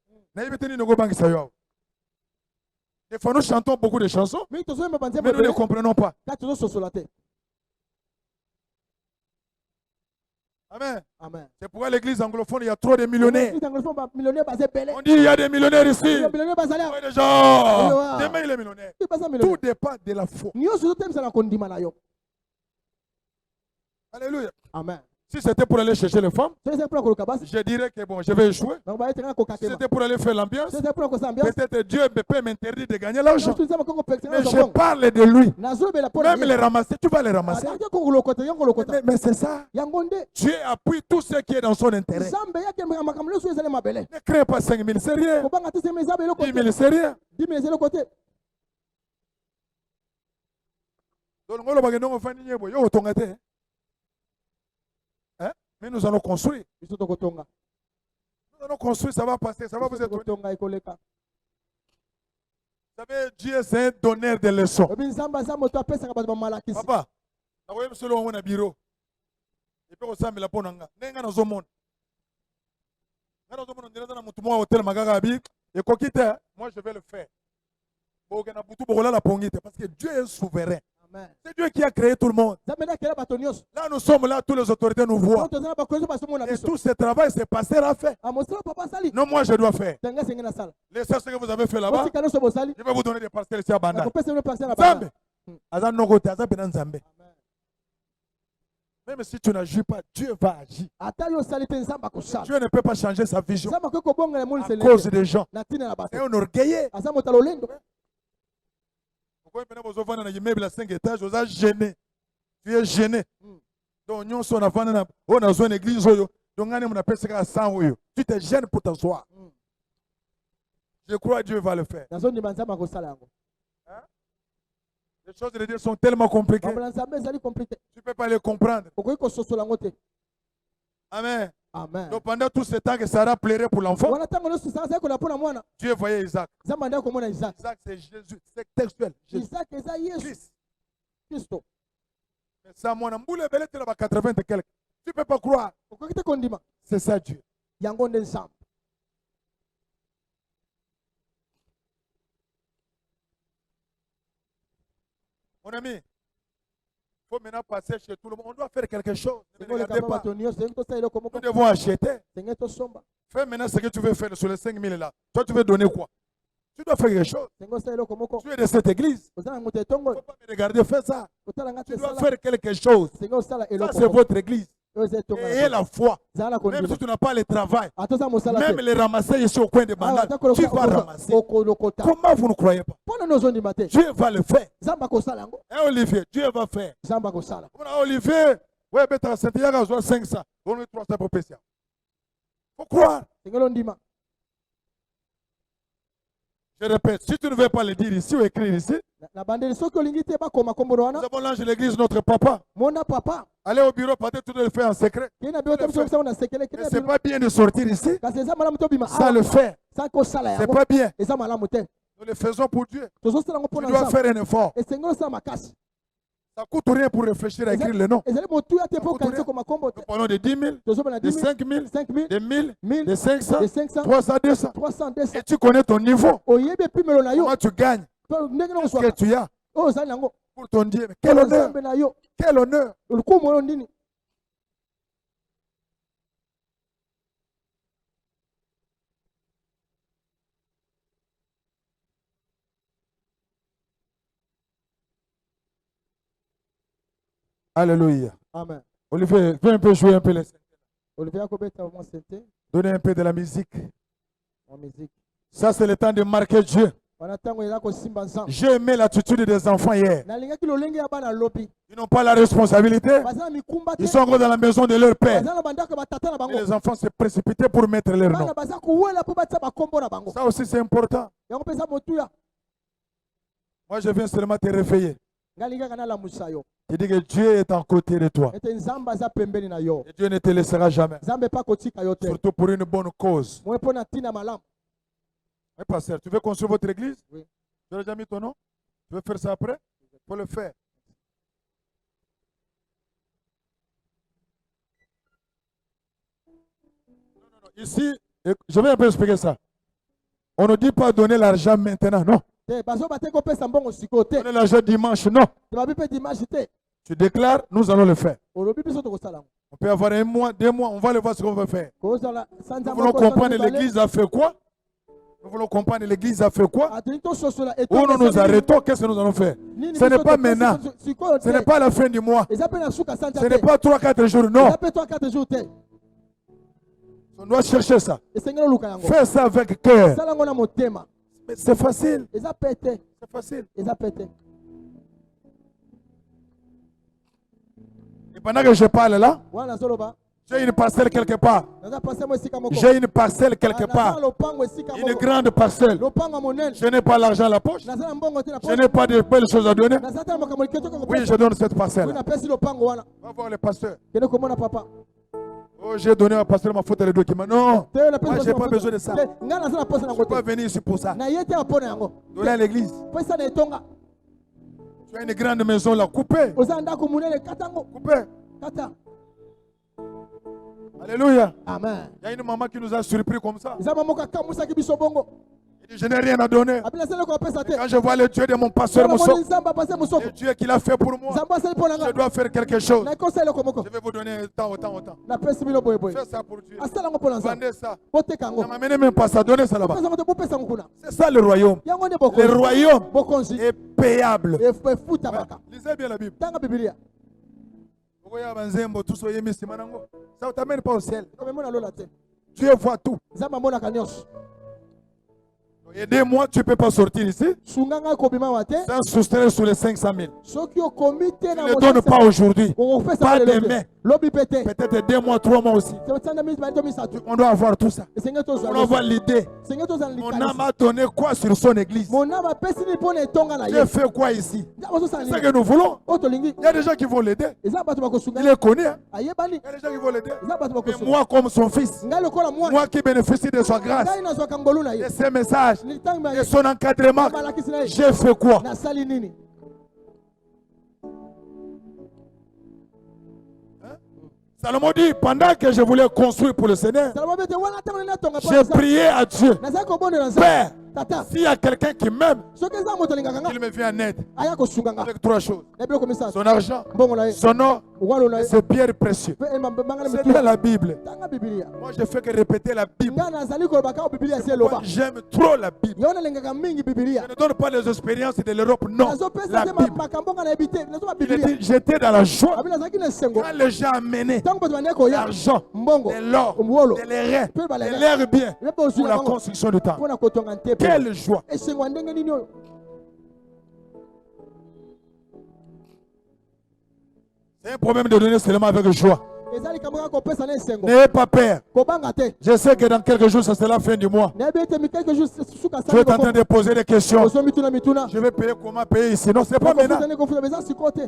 Des fois, nous chantons beaucoup de chansons, mingi tozoyemba mais banzembo nous ne ebele comprenons pas. kasi tozososola te Amen. amen C'est pourquoi l'église anglophone, il y a trop de millionnaires. millionnaire baza ebele On dit il y a des millionnaires ici. millionnaire bazali Ouais, awa des gens. Demain, il est millionnaire. baza Tout millionnaire dépend de la foi. nyonso ozotemisa na kondima na yo Alléluia. amen Si c'était pour aller chercher les femmes, soki ezali mpona koluka basi je dirais que bon, je vais échouer. donc bayetenga Si kokakema c'était pour aller faire l'ambiance, soki ezali mpona kosa ambiance peut-être Dieu peut m'interdire de gagner l'argent. nyonso nzambe koko pekisanga Mais je zongongo parle de lui. nazolobela mpona Même les ramasser, tu vas les ramasser. ataki kolokota yo kolokota Mais c'est ça. yango nde Dieu appuie tout ce qui est dans son intérêt. nzambe yakembeka makambo nyonso ezali mabele Ne crée pas 5 000, c'est rien. kobanga te sema eza beloko 10 te 000, c'est rien. 10 000 eza eloko te Donc, on va gagner. Mais nous allons construire. biso tokotonga Nous allons construire, ça va passer, ça va vous biso étonner. tokotonga ekoleka Vous savez, Dieu, c'est un donneur de leçons. oyebi nzambe aza moto apesaka bato bamalakisi Papa, nakoyebi biso longo na bureau. Epe kosambela mpo na nga. Ndenge nga nazomona. Nga nazomona ndenge eza na motu moko akotelema kaka abi. Ekoki te, moi je vais le faire. Boke na butu bokolala pongi te. Parce que Dieu est souverain. amen C'est Dieu qui a créé tout le monde. nzambe nde akela bato nyonso Là, nous sommes là, toutes les autorités nous voient. oyo toza na bakonzi basomona Et biso tout ce travail, c'est pasteur à faire. mosala papa asali Non, moi, je dois faire. tanga esenge nasala Laissez ce que vous avez fait là-bas. otika nyonso bosali Je vais vous donner des parcelles ici à Bandar. nakopesa bino parcelle na Nzambe. bana Aza noko te, aza pena Nzambe. Amen. Même si tu n'agis pas, Dieu va agir. ata yo osali te nzambe akosala Dieu ne peut pas changer sa vision nzambe akoki kobongela à emonisi cause elenge des gens. na ntina na C'est bato un orgueilleux. aza moto ya lolendo Pourquoi maintenant vous avez un immeuble à 5 étages, vous êtes gêné. Tu es gêné. Donc, nous sommes on a une église. Donc, on a 100 euros. Tu te gênes pour t'asseoir. Je crois que Dieu va le faire. nazondima nzambe akosala yango Les choses de Dieu sont tellement compliquées. makambo na nzambe ezali komplike Tu ne peux pas les comprendre. okoki kososola yango te Amen. amen Donc, pendant tout ce temps que Sarah pleurait pour l'enfant, wana ntango nyonso sanga azali kola mpona mwana Dieu voyait Isaac. nzambe andaki komona isaac Isaac, c'est Jésus. C'est textuel. Jésus. isaac eza yesu Christ. kristo Mais ça, mon amour, le belé, tu l'as 80 et quelques. Tu ne peux pas croire. okoki te kondima C'est ça, Dieu. yango nde nzambe Mon ami, il faut maintenant passer chez tout le monde. On doit faire quelque chose. Ne oleka regardez mpo pas. bato nyonso senge tosala eloko Nous moko devons acheter. senge tosomba Fais maintenant ce que tu veux faire sur les 5 000 là. Toi, tu veux donner quoi? Tu dois faire quelque chose. senge osala eloko moko Tu es de cette église. oza na moto Il etongo ne faut pas me regarder, fais ça. otala nga Tu te dois sala faire quelque chose. senge osala Ça, eloko c'est moko votre église. oyo eza etongo Et la foi. zala na Même kondima si tu n'as pas le travail, ata oza mosala même te les ramasser ici au coin de awa Bandar, ata tu vas ramasser. okolokota Comment vous ne croyez pas? mpo nani ozondima te Dieu va le faire. nzambe akosala yango Hein, Olivier, Dieu va faire. nzambe akosala Olivier, ouais, mais t'as senti, il y a 500. On est 300 pour PCA. Faut croire. senge londima Je répète, si tu ne veux pas le dire ici ou écrire ici, na bandeli soki olingi te bakoma kombono nous wana avons l'ange de l'église, notre papa. mona papa Allez au bureau, peut-être tu dois le faire en secret. kei na biro te biso bisango na sekele kei Mais na c'est biro pas bien de sortir ici kasi eza malamu tobima sans le faire. sa kosala C'est yango pas bien. eza malamu te Nous le faisons pour Dieu. tozosala yango Tu mpona dois nzambe faire un effort. esengeli osala makasi Ça coûte rien pour réfléchir à écrire le nom. ezali motuya te mpo coûte rien. kanisa koma kombo te Nous parlons de 10 000, tozobana de 5 000, 5 000 de 1000, 1000 de 500, de 500 300, 200. 300 200 Et tu connais ton niveau. oyebi epimelo na yo Comment tu gagnes. ndenge na Qu'est-ce que kozwaka tu as oyo ozali nango pour ton Dieu. Mais quel mpona honneur. nzambe na yo Quel honneur. olukumu oyo ndini Alléluia. amen Olivier, fais un peu jouer un peu les. olivier akobeta mwa sente Donnez un peu de la musique. mwa musique Ça, c'est le temps de marquer Dieu. wana ntango eza kosimba nzambe J'ai aimé l'attitude des enfants hier. nalingaki lolenge ya bana lobi Ils n'ont pas la responsabilité. baza na mikumba te Ils sont encore dans la maison de leur père. baza na bandako ya batata na Et bango les enfants se précipitaient pour mettre leur nom. bana baza kowela mpo batia bakombo na bango Ça aussi, c'est important. yango mpe eza motuya Moi, je viens seulement te réveiller. ngai lingaka nalamusa yo Tu dis que Dieu est à côté de toi. ete nzambe aza pembeni na yo Et Dieu ne te laissera jamais. nzambe mpe akotika yo te Surtout pour une bonne cause. moye mpo na ntina malamu Oui, pasteur, tu veux construire votre église? Oui. Tu as déjà mis ton nom? Tu veux faire ça après? Il faut le faire. Non. Ici, je vais un peu expliquer ça. On ne dit pas donner l'argent maintenant, non. te bazoba te kopesa mbongo sikoyo te Donner l'argent dimanche, non. te babi mpe dimanche te Tu déclares, nous allons le faire. olobi biso tokosala yango On peut avoir 1 mois, 2 mois, on va le voir ce qu'on va faire. kozala sanza Nous voulons comprendre l'église a fait quoi. Nous voulons comprendre l'église a fait quoi. atoli tososola Où nous nous arrêtons, qu'est-ce que nous allons faire? Ce n'est pas maintenant. sikoyo Ce n'est te pas la fin du mois. eza mpe na suka sanza Ce n'est te pas 3-4 jours, non. eza mpe 3-4 jours te On doit chercher ça. esengeli oluka yango Fais ça avec cœur. sala yango na motema Mais c'est facile. eza pe te C'est facile. eza pe te Et pendant que je parle là, wana nazoloba j'ai une parcelle quelque part. naza pase mo esika moko J'ai une parcelle quelque naza na part. lopango esika Une moko grande parcelle. lopango monene Je n'ai pas l'argent à la poche. naza na mbongo te na Je poche n'ai pas de belles choses à donner. naza te na makambo liketoko Oui, je donne cette parcelle. oui napesi lopango wana Va voir le pasteur. kende komona papa Oh, j'ai donné au pasteur ma faute les documents. Non. te napesi Moi, pasi j'ai na pas poche. besoin de ça. Te, ngai naza na posa Je ne nango suis pas te venu ici pour ça. na ye te apona yango Donner à l'église. pesa na etonga Tu as une grande maison là, coupée. oza ndako monene kata yango Coupée. kata Alléluia. amen Il y a une maman qui nous a surpris comme ça. eza mama moko akamusaki biso bongo Il dit, je n'ai rien à donner. abi nasali eko apesa te Quand je vois le Dieu de mon pasteur namoni Mousso, nzambe apase mosoko le Dieu qu'il a fait pour moi, nzambe asali mpo na je nga dois faire quelque chose. nakosa eloko moko Je vais vous donner autant. napesi bino boyeboye Fais ça pour Dieu. asala yango mpo na nzambe Vendez ça. boteka yango Ne m'amenez même pas ça. Donnez ça là-bas. pesa yango te bopesa yango kuna C'est ça le royaume. yango nde Le royaume bokonzi est payable. efutamaka Lisez bien la Bible. tanga bibilia Ça ne t'amène pas au ciel. omemona lola te Dieu voit tout. nzambe amonaka nyonso Aidez-moi, tu ne peux pas sortir ici sunga ngai kobima wa te sans soustraire sur les 500 000. soki okomi te Ne donne pas aujourd'hui. Pas demain. lobi pe te Peut-être 2 mois, 3 mois aussi. sanda miniti bali to misato On doit avoir tout ça. esenge On tozwa doit avoir l'idée. esenge tozala Mon âme likanisi a donné quoi sur son église? mon âme apesi nini mpo na etonga na J'ai ye fait quoi ici? nzambe azosala C'est ça nini que nous voulons. oyo tolingi Il y a des gens qui vont l'aider. eza bato bakosunga Il est connu. Hein? ayebani Il y a des gens qui vont l'aider. eza bato Mais bakosunga moi, comme son fils, ngai lokola mwana moi qui bénéficie de sa grâce, ngai nazwaka ngolu na de ye ses messages, litangi na de ye son encadrement, balakisi na ye j'ai fait quoi? nasali nini Salomon dit, pendant que je voulais construire pour le Seigneur, salomo bete wana ntango nini atonga mpo j'ai prié à Dieu. nazali kobondela nzambe Père, tata s'il y a quelqu'un qui m'aime, soki eza moto alingaka nga il me vient en aide aya kosunga nga avec 3 choses. na biloko misato Son argent, mbongo na ye son or, walo na et ye ses pierres précieuses. mpe mangana C'est dans mitu la Bible. tanga bibilia Moi, je fais que répéter la Bible. nga nazali koloba kaka bibilia esi Moi, eloba j'aime trop la Bible. yango nalingaka mingi Je bibilia ne donne pas les expériences de l'Europe, non. nazopesa La te Bible. makambo nga nayebi te nazoba Il bibilia dit, j'étais dans la joie abi nazalaki na esengo quand les gens amenaient ntango bato bandeki koya l'argent, mbongo de l'or, wolo de l'airain, mpe de balega l'air bien mpe pour ozwi la na bango construction du temple. mpona kotonga ntepe Quelle joie! esengo ya ndenge nini oyo C'est un problème de donner seulement avec joie. eza likambo kaka kopesa na esengo N'ayez pas peur. kobanga te Je sais que dans quelques jours, ça sera la fin du mois. nayebi ete quelque jour suka Tu es en train de poser des questions. ozo mituna mituna Je vais payer comment payer ici? Non, ce n'est pas maintenant. kofuta eza sikoyo te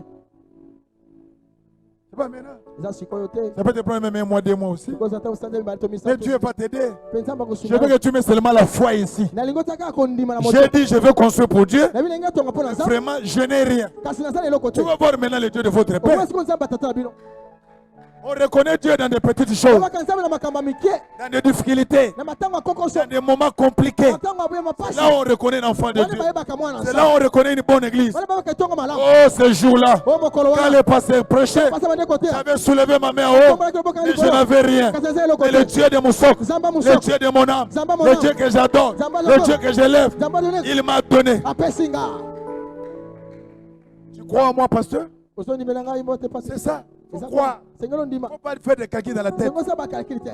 C'est pas maintenant. eza sikoyo te. Ça peut te prendre même un mois, 2 mois aussi. Kozata usande mibalito Mais misato. Dieu va t'aider. Penza Je bakosunga. veux que tu mets seulement la foi ici. Nalingo taka kondima na moto. J'ai dit, je veux construire pour Dieu. Na bilenga tonga pona nzambe. Vraiment, je n'ai rien. Kasi na zana eloko te. Tu vas voir maintenant le Dieu de votre père. Okwesi konzamba tata na bino. On reconnaît Dieu dans des petites choses, Baka nzambe na makamba mike. dans des difficultés, Na matango akokoso. dans des moments compliqués. Matango abuya mapasi. Là, on reconnaît l'enfant de Wale Dieu. bayebaka mwana C'est nzambe. là où on reconnaît une bonne église. Wale bayebaka tonga malamu. Oh, ce jour-là, O mokolo quand wana. le pasteur prêchait, Pasa bande kote. j'avais soulevé ma main en haut, mais je n'avais rien. Mais le Dieu de mon socle, le Dieu de mon âme, le Dieu que j'adore, le Dieu que j'élève, il m'a donné. apesinga. Tu crois en moi, pasteur? Osoni melanga imbo te pasi. C'est ça. Pourquoi? Sengelo Il ne ndima. faut pas faire des kaki dans la tête. Sengo sa ba calcul te.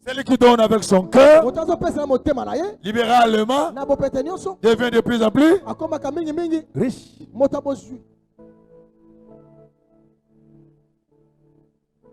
Celui qui donne avec son cœur, Motazo pesa na motema na ye. libéralement, Na bopete nyonso. devient de plus en plus Akomaka mingi mingi. riche. Motabo zui.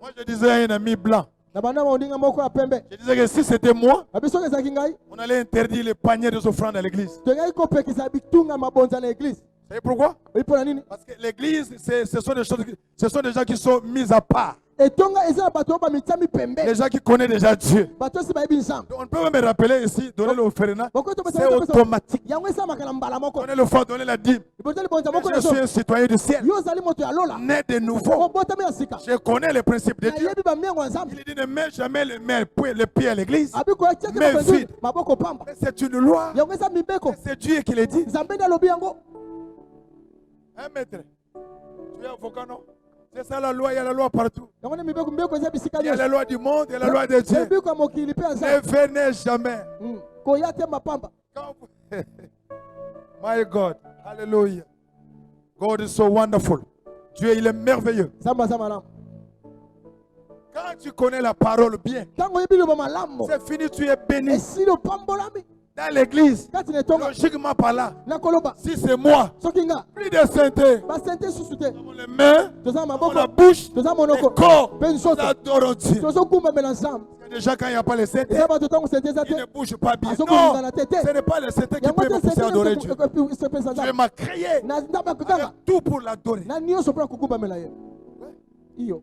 Moi, je disais à un ami blanc, Na bana ondinga moko ya pembe. je disais que si c'était moi, Abiso ke zakingai. on allait interdire les paniers des offrandes à l'église. Tengai ko pekisa bitunga mabonza na église. Vous savez pourquoi? Ipo na nini? Parce que l'église, ce sont des choses, ce sont des gens qui sont mis à part. Etonga eza bato ba mitami pembe. Les gens qui connaissent déjà Dieu. Bato si ba ibi nzambe. On peut même me rappeler ici, donner l'offrande, Boko to c'est automatique. Yango esa makala mbala moko. Donner l'offrande, donner la dîme. Iboteli bonza moko Je na so. suis un citoyen du ciel, Yo zali moto ya lola. né de nouveau. Obotami ya sika. Je connais les principes de Na Dieu. yebi ba miengo nzambe. Il dit ne mets jamais le pied à l'église. Abiko ya cheke Mais na pendu. vite. Maboko pamba. Mais c'est une loi. Yango esa mibeko. C'est Dieu qui le dit. Nzambe na lobi yango. Hein, maître? Tu es avocat, non? C'est ça la loi, il y a la loi partout. Yango ne mibeko mbeko eza bisika Il y a nyonso. la loi du monde, il y a la loi de Dieu. Mibeko ya mokili pe Ne nzambe. venez jamais. Koya te mapamba. Quand vous- My God, hallelujah. God is so wonderful. Dieu, il est merveilleux. Zamba za malamu. Quand tu connais la parole bien, Tango yebi lo malamu. c'est fini, tu es béni. Esi lo pambolami. Dans l'église, Kati ne tonga. logiquement par là, Na koloba. si c'est moi, Soki nga. plus de sainteté, Ba sente susu te. dans les mains, Toza dans maboko. la bouche, Toza le monoko. corps, Pe nous nsoto. adorons Dieu. Tozo kumba mela nzambe. Déjà, quand il n'y a pas les saintetés, Eza bato tango sente eza il te. ne bouge pas bien. Azoko Non, linga na te te. ce n'est pas les saintetés qui Yango peuvent te pousser à adorer sente Dieu. se pesa Dieu nzambe. m'a créé Na ndaba kukanga. avec tout pour l'adorer. Na nyonso mpona kukumba mela ye. Iyo.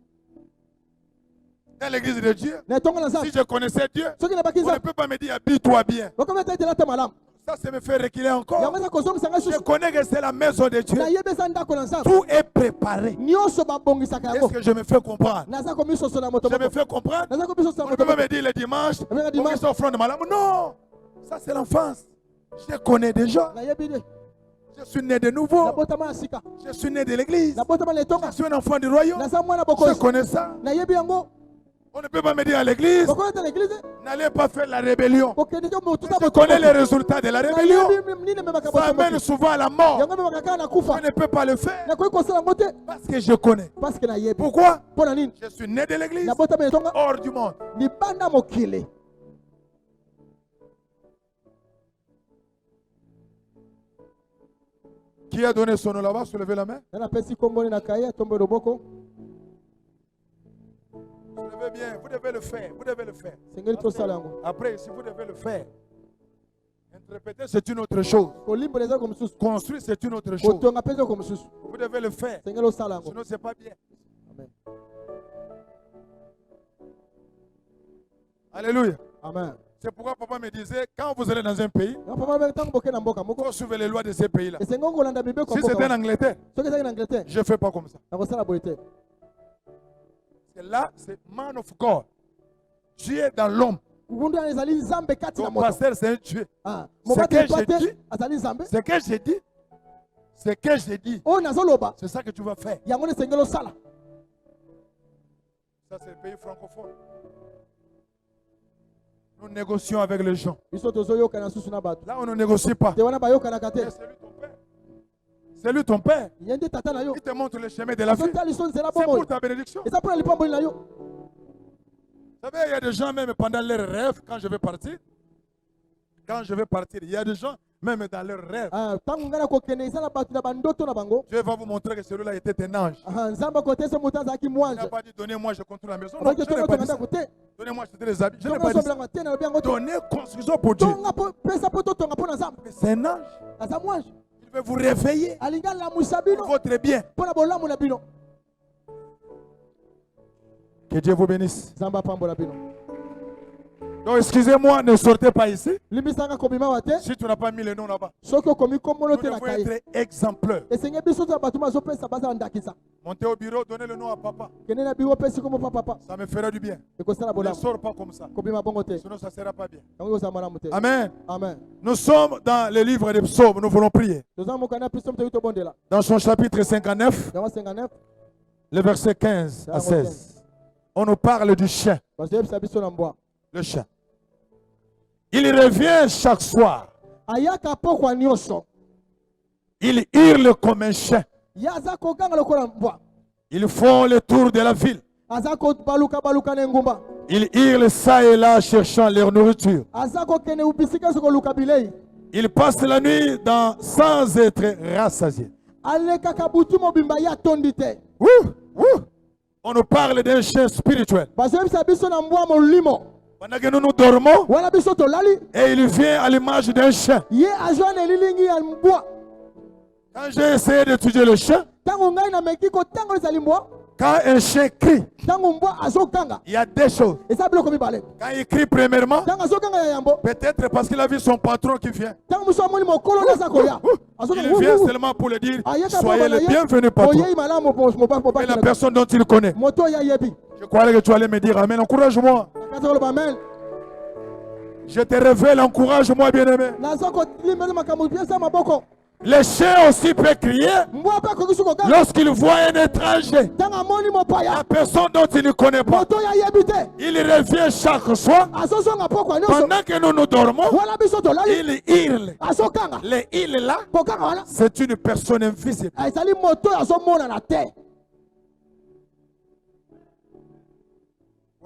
Dans l'église de Dieu, Na tonga na si nzambe. je connaissais Dieu, Soki na baki on ne nzambe. peut pas me dire habille-toi bien. Bakoma te tela te malamu. Ça me fait reculer encore. Yango eza kozongisa nga Je susu. connais que c'est la maison de Dieu. Na yebe eza ndako na nzambe. Tout est préparé. Nyonso babongisaka Est-ce yango. que je me fais comprendre? Naza komisoso na moto Je me moko. fais comprendre? Naza komisoso na On ne moto peut pas moko. me dire le dimanche, Le on dimanche. met offrande de malam. Non, ça c'est l'enfance. Je connais déjà. Na yebi de. Je suis né de nouveau. Na botama ya sika. Je suis né de l'église. Na botama na etonga. Je suis un enfant du royaume. Naza mwana Je bokosi. connais ça. Na yebi yango. On ne peut pas me dire à l'église, Bokoya te l'église. n'allez pas faire la rébellion. Bokende te motu ta Je connais les résultats de la Na rébellion. yebi nini memaka Ça boto amène moko. souvent à la mort. Yango memaka kaka na Je kufa. ne peux pas le faire Na koyi kosala yango te. parce que je connais. Parce que na yebi. Pourquoi? Mpona nini? Je suis né de l'église, Na botama ya etonga. hors du monde. Libanda mokili. Qui a donné son nom là-bas? Soulevez la main. Na pesi komboni na kaya tombe loboko. Soulevez bien. Vous devez le faire. Vous devez le faire. Sengeli tosala yango. Après, si vous devez le faire, interpréter c'est une autre chose. Kolimba leza ko mosusu. Construire c'est une autre chose. Kotonga pesa ko mosusu. Vous devez le faire. Sengeli osala yango. Sinon, c'est pas bien. Amen. Alléluia. Amen. C'est pourquoi papa me disait, quand vous allez dans un pays, Na papa ba tango boke na mboka il moko. faut suivre les lois de ces pays-là. Esengo kolanda mibeko Si ya c'était en mboka. Angleterre, Soki ezali na Angleterre. je ne fais pas comme ça. Na kosala boye te. C'est là, c'est man of God. Dieu dans l'homme. Kundu ezali nzambe kati na Ton moto. pasteur, c'est un Dieu. Ah, Ce mobati que pate j'ai dit- azali nzambe. Ce que j'ai dit, ce que j'ai dit, O nazoloba. c'est ça que tu vas faire. Yango ne sengeli osala. Ça, c'est le pays francophone. Nous négocions avec les gens. Biso tozoyoka na susu na bato. Là, on ne négocie pas. Te wana bayokanaka te. Mais c'est lui ton père. C'est lui ton père. Ye nde tata na yo. Il te montre le chemin de la vie. Azotala liso nzela C'est bomoi. pour ta bénédiction. Eza mpona lipamboli na yo. Vous savez, il y a des gens, même pendant leurs rêves, quand je vais partir, il y a des gens, même dans leurs rêves, Ah, tango ngana kokende eza na bato na bandoto na bango. Dieu va vous montrer que celui-là était un ange. Ah, nzambe akotesa moto azalaki Il mwanje. n'a pas dit, donnez-moi, je contrôle la maison. Non, Abaki je n'ai tonga pas dit tonga ça. ndako te. Donnez-moi, je te les habille. Je n'ai Tonga pas dit ça. sombelanga te na lobi yango te. Donnez construction pour Dieu. Tonga po pesa po totonga mpo na nzambe. Mais c'est un ange. Aza mwanje. Il veut vous réveiller Alingi alamwisa pour bino votre bien. mpo na bolamu na bino. Que Dieu vous bénisse. Zamba pambola bino. Donc, excusez-moi, ne sortez pas ici. Limbisanga kobima wate. Si tu n'as pas mis le nom là-bas. Soko komi komolo Nous te na devons kaye. être exemplaires. Esenge biso to batuma zo pesa baza ndakisa. Montez au bureau, donnez le nom à papa. Kenena biro pesi komo papa. Ça me fera du bien. Ekosala Ne bola. sors pas comme ça. Kobima bongo te. Sinon, ça ne sera pas bien. Yango za mala mute. Amen. Amen. Nous sommes dans le livre des psaumes. Nous voulons prier. Doza mokana piso mte yuto bondela. Dans son chapitre 59, Dans 59. le verset 15 à 16, on nous parle du chien. Parce que yebisa biso na mbwa. Le chien. Il revient chaque soir. Ayaka pokwa nyonso. Il hurle comme un chien. Yaza koganga lokola mbwa. Ils font le tour de la ville. Azako baluka na ngumba. Ils hurlent ça et là cherchant leur nourriture. Azako kene ubisika soko luka bilei. Ils passent la nuit sans être rassasiés. Aleka kabutu mobimba ya tondite. On nous parle d'un chien spirituel. Parce que yebisa biso na mbwa molimo. Pendant que nous dormons, Wana biso to lali. et il vient à l'image d'un chien. Ye ajwane lilingi ya mbwa. Quand j'ai essayé d'étudier le chien, Tango ngai na meki ko tango ezali mbwa. quand un chien crie, Tango mbwa azokanga. il y a deux choses. Eza biloko mibale. Quand il crie premièrement, Tango azokanga ya yambo. peut-être parce qu'il a vu son patron qui vient. Tango muso amoni mokolo naza koya. Il vient seulement pour le dire, soyez le bienvenu patron. Oyei malamu mo Et la personne dont il connaît. Moto ya yebi. Je croyais que tu allais me dire, Amen, encourage-moi. Nakatolo ba amen. Je te révèle, encourage-moi, bien-aimé. Nazoko limele makambo piesa maboko. Le chien aussi peut crier Mbwa pa kokisu koga. lorsqu'il voit un étranger, Tango amoni mopaya. la personne dont il ne connaît pas. Moto ya yebi te. Il revient chaque soir. Azosonga pokwa nyonso. Pendant que nous dormons, Wana biso to lali. il hurle. Azokanga. Le hurle là, Kokanga wana. c'est une personne invisible. Ezali moto azomona na te.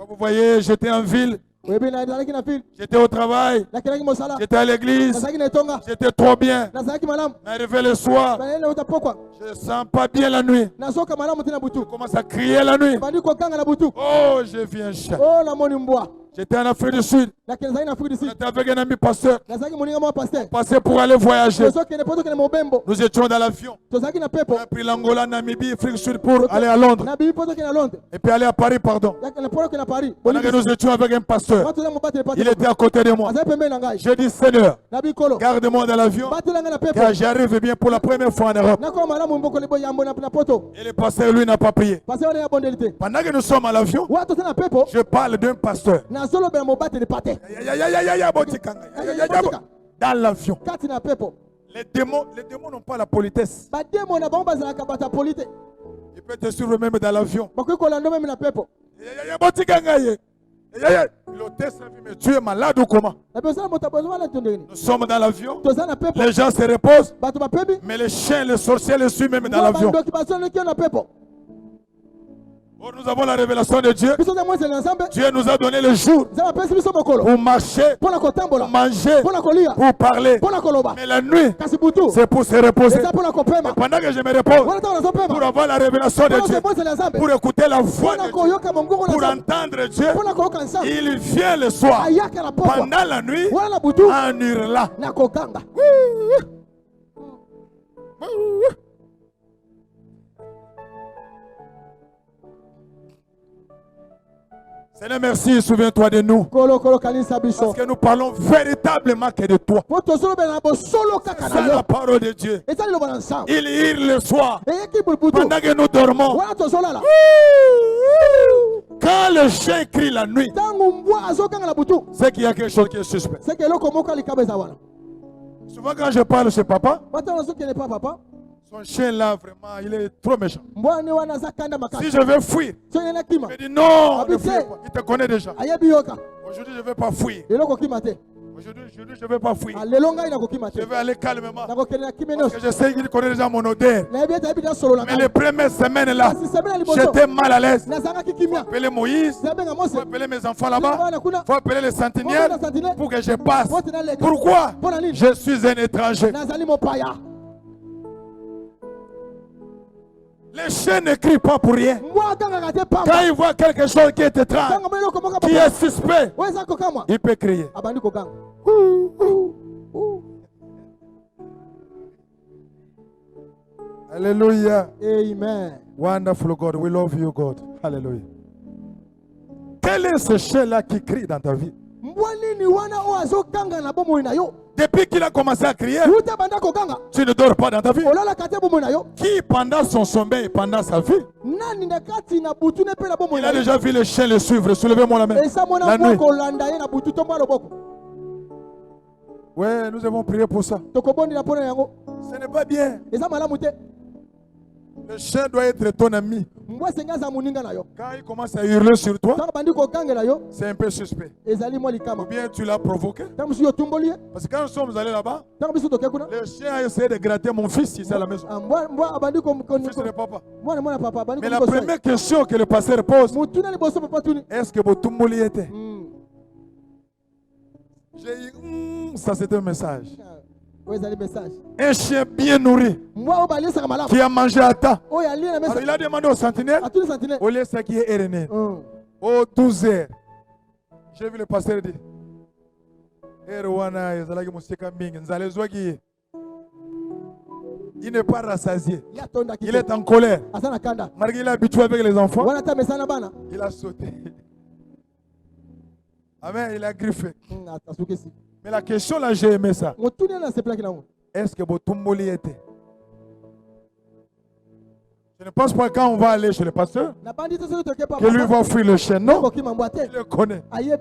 Vous voyez, j'étais en ville, Webi na ndalaki na fil. j'étais au travail, Nakelaki mosala. j'étais à l'église, Nazaki na etonga. j'étais trop bien. Nazaki malamu. Arrivé le soir, Banene uta pokwa. je sens pas bien la nuit. Nasoka malamu tina butu. Je commence à crier la nuit. Bandi kokanga na butu. Oh, j'ai vu un chien. Oh na moni mbwa. J'étais en Afrique du Sud. Nakelazaki na Afrique du Sud. J'étais avec un ami pasteur. Nazaki moninga mwa pasteur. Passé pour aller voyager. Tozoki ne poto kene mobembo. Nous étions dans l'avion. Tozaki na pepo. On a pris l'Angola, Namibie, Afrique du Sud pour aller à Londres. Na bibi poto kene Londres. Et puis aller à Paris, pardon. Yaka na poto kene Paris. Pendant que nous étions avec un pasteur, Watu na mobate pate. il était à côté de moi. Azai pembe na ngai. J'ai dit, Seigneur, Na bikolo. garde-moi dans l'avion, Bate langa na pepo. car j'arrive bien pour la première fois en Europe. Nako malamu mboko lebo yambo na poto. Et le pasteur, lui, n'a pas prié. Pasteur ya bondelite. Pendant que nous sommes à l'avion, Watu tena pepo. je parle d'un pasteur. Na solo be mobate de pate. Dans l'avion. Kati na pepo. Les démons n'ont pas la politesse. Ba demo na bango bazalaka bata polite. Il peut te suivre même dans l'avion. Bakoki kolanda même na pepo. L'hôtesse a vu, mais tu es malade ou comment? Na besoin moto besoin na tondeni. Nous sommes dans l'avion. Toza na pepo. Les gens se reposent. Bato ba pebi. Mais les chiens, les sorciers les suivent même dans l'avion. Ndoki basono ki na pepo. Or, nous avons la révélation de Dieu. Biso za mwese ensemble. Dieu nous a donné le jour Za pesi biso mokolo. pour marcher, Pona kotambola. pour manger, Pona kolia. pour parler. Pona koloba. Mais la nuit, Kasi butu. c'est pour se reposer. Eza pona kopema. Pendant que je me repose, Wana taona zo pour pema. avoir la révélation de Pona Dieu, se mwese ensemble. pour écouter la voix Pona de Dieu, koyoka mongongo pour na nzambe. entendre Dieu, Pona koyoka nzambe. il vient le soir, Ayaka na pokwa. pendant la nuit, Wana na butu. en hurlant. Na kokanga. Seigneur, merci, souviens-toi de nous. Kolo kanisa biso. Parce que nous parlons véritablement que de toi. Poto solo be na bo solo kaka C'est na la yo. parole de Dieu. Eza lo bana nzambe. Il hurle le soir, Eyeki butu. pendant que nous dormons. Wana tozola la. Quand le chien crie la nuit, Tango mbwa azokanga na butu. c'est qu'il y a quelque chose qui est suspect. C'est que eloko moko likaba eza wana. Souvent quand je parle chez papa, Wata na soki ne pas papa. son chien là, vraiment, il est trop méchant. Mbwa ni wana za kanda makasi. Si je vais fuir, So yena kima. il me dit non, ne Habité. fuis pas. Il te connaît déjà. Ayebi yoka. Aujourd'hui, je ne vais pas fuir. Eloko kima te. Aujourd'hui, je ne vais pas fuir. Alelo ngai na kokima te. Je vais aller calmement. Na kokende na kimeno. Parce que je sais qu'il connaît déjà mon odeur. Na yebi ta yebi na solo na Mais les premières semaines là, Kasi semena liboso. j'étais mal à l'aise. Na zanga kikimia. Appeler Moïse, Zabenga Mose. faut appeler mes enfants là-bas, Kuna. faut appeler les sentinelles pour que je passe. Wote na lega. Pourquoi? Pona nini? Je suis un étranger. Nazali mopaya. Les chiens ne crient pas pour rien. Mbwa kanga te pamba. Quand ils voient quelque chose qui est étrange, Kanga melo komoka qui papa. est suspect, Weza kokamwa. il peut crier. Abandi kokanga. Hallelujah. Amen. Wonderful God. We love you, God. Hallelujah. Quel est ce chien-là qui crie dans ta vie? Depuis qu'il a commencé à crier, tu ne dors pas dans ta vie. Qui pendant son sommeil, pendant sa vie, il a déjà vu le chien le suivre? Soulevez-moi la main. La nuit. Ouais, nous avons prié pour ça. Ce n'est pas bien. Le chien doit être ton ami. Quand il commence à hurler sur toi, c'est un peu suspect. Ou bien tu l'as provoqué. Parce que quand nous sommes allés là-bas, le chien a essayé de gratter mon fils ici à la maison. Mon fils de papa. Mais la première question que le pasteur pose, est-ce que Botumboli était? J'ai dit, ça c'est un message. Un chien bien nourri qui a mangé à temps. Alors, il a demandé au sentinelle, au lieu de qui est RNN, aux 12 heures. J'ai vu le pasteur dire, il n'est pas rassasié. Il est en colère. Malgré qu'il est habitué avec les enfants, il a sauté. Amen, il a griffé. Mais la question là, j'ai aimé ça. Est-ce que Botumboli était? Je ne pense pas quand on va aller chez le pasteur que lui va offrir le chien. Non, il le connaît. Mais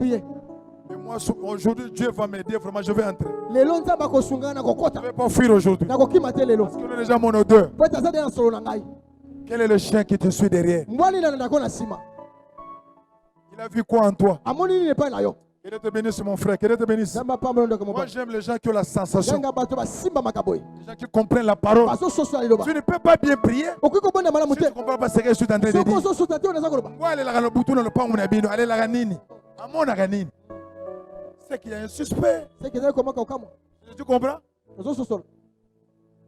moi, aujourd'hui, Dieu va m'aider. Vraiment, je vais entrer. Je ne vais pas fuir aujourd'hui. Parce qu'on a déjà mon odeur. Quel est le chien qui te suit derrière? Il a vu quoi en toi? Que Dieu te bénisse, mon frère. Que Dieu te bénisse. Moi, j'aime les gens qui ont la sensation. Les gens qui comprennent la parole. Tu ne peux pas bien prier si tu ne comprends pas ce que je suis en train de dire. Moi, aller la bouton dans le pan, on a bien. Aller la nini. À mon aganini. C'est qu'il y a un suspect. Tu comprends?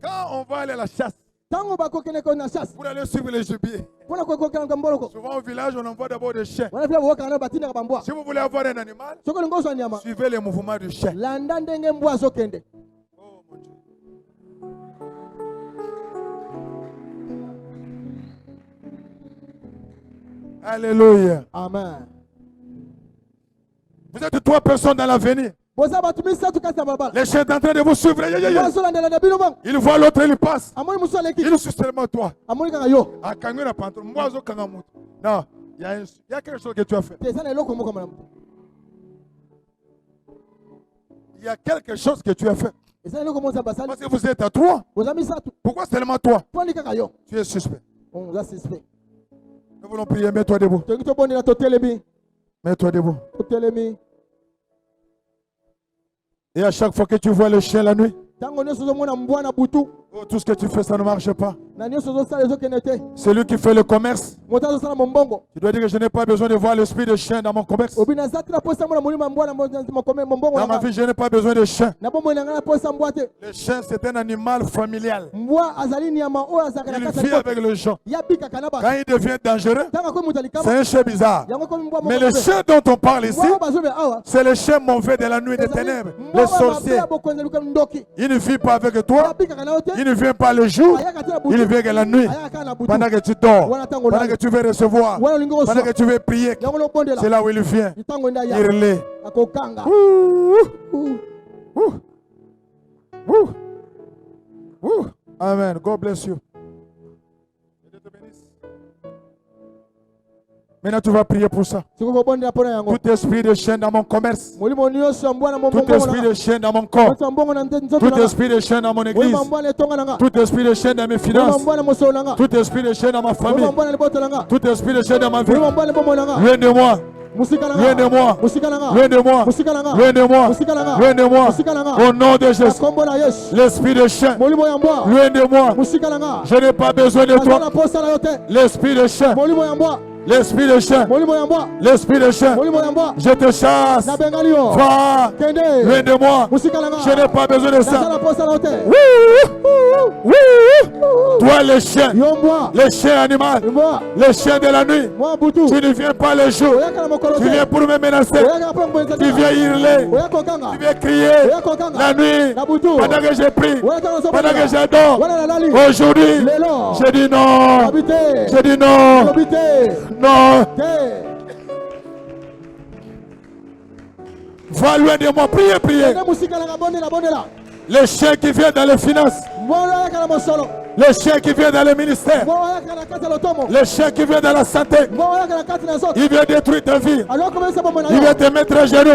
Quand on va aller à la chasse, pour aller suivre les gibiers. Souvent au village, on envoie d'abord des chiens. Si vous voulez avoir un animal, suivez les mouvements du chien. Oh mon Dieu. Alléluia. Amen. Vous êtes 3 personnes dans l'avenir. Les chiens sont en train de vous suivre. Il voit l'autre, il passe. Il suit seulement toi. Non, il y a quelque chose que tu as fait. Il y a quelque chose que tu as fait. Parce que vous êtes à 3. Pourquoi seulement toi? Tu es suspect. Nous voulons prier. Mets-toi debout. Mets-toi debout. Et à chaque fois que tu vois le chien la nuit, oh, tout ce que tu fais, ça ne marche pas. Celui qui fait le commerce, tu dois dire que je n'ai pas besoin de voir l'esprit de chien dans mon commerce. Dans ma vie, je n'ai pas besoin de chien. Le chien, c'est un animal familial. Il vit avec les gens. Quand il devient dangereux, c'est un chien bizarre. Mais le chien dont on parle ici, c'est le chien mauvais de la nuit des ténèbres. Le sorcier. Il ne vit pas avec toi. Il ne vient pas le jour. Il vient que la nuit. Pendant que tu dors. Pendant que tu veux recevoir. Pendant que tu veux prier. C'est là où il vient. Il relaie. Amen. God bless you. Maintenant, tu vas prier pour ça. Tout esprit de chien dans mon commerce. Tout esprit de chien dans mon corps. Tout esprit de chien dans mon église. Tout esprit de chien dans mes finances. Tout esprit de chien dans ma famille. Tout esprit de chien dans ma vie. Loin de moi. Loin de moi. Loin de moi. Loin de moi. Loin de moi. Au nom de Jésus. L'esprit de chien. Loin de moi. Je n'ai pas besoin de toi. L'esprit de chien. L'esprit de chien, l'esprit de chien, je te chasse, va, loin de moi, je n'ai pas besoin de ça. Toi le chien animal, le chien de la nuit, tu ne viens pas le jour, tu viens pour me menacer, tu viens hurler, tu viens crier la nuit, pendant que j'ai pris, pendant que j'adore. Aujourd'hui, je dis non, je dis non. Non. Va loin de moi. Priez, priez. Les chiens qui viennent dans les finances. Les chiens qui viennent dans le ministère. Les chiens qui viennent dans la santé. Il vient détruire ta vie. Il vient te mettre à genoux.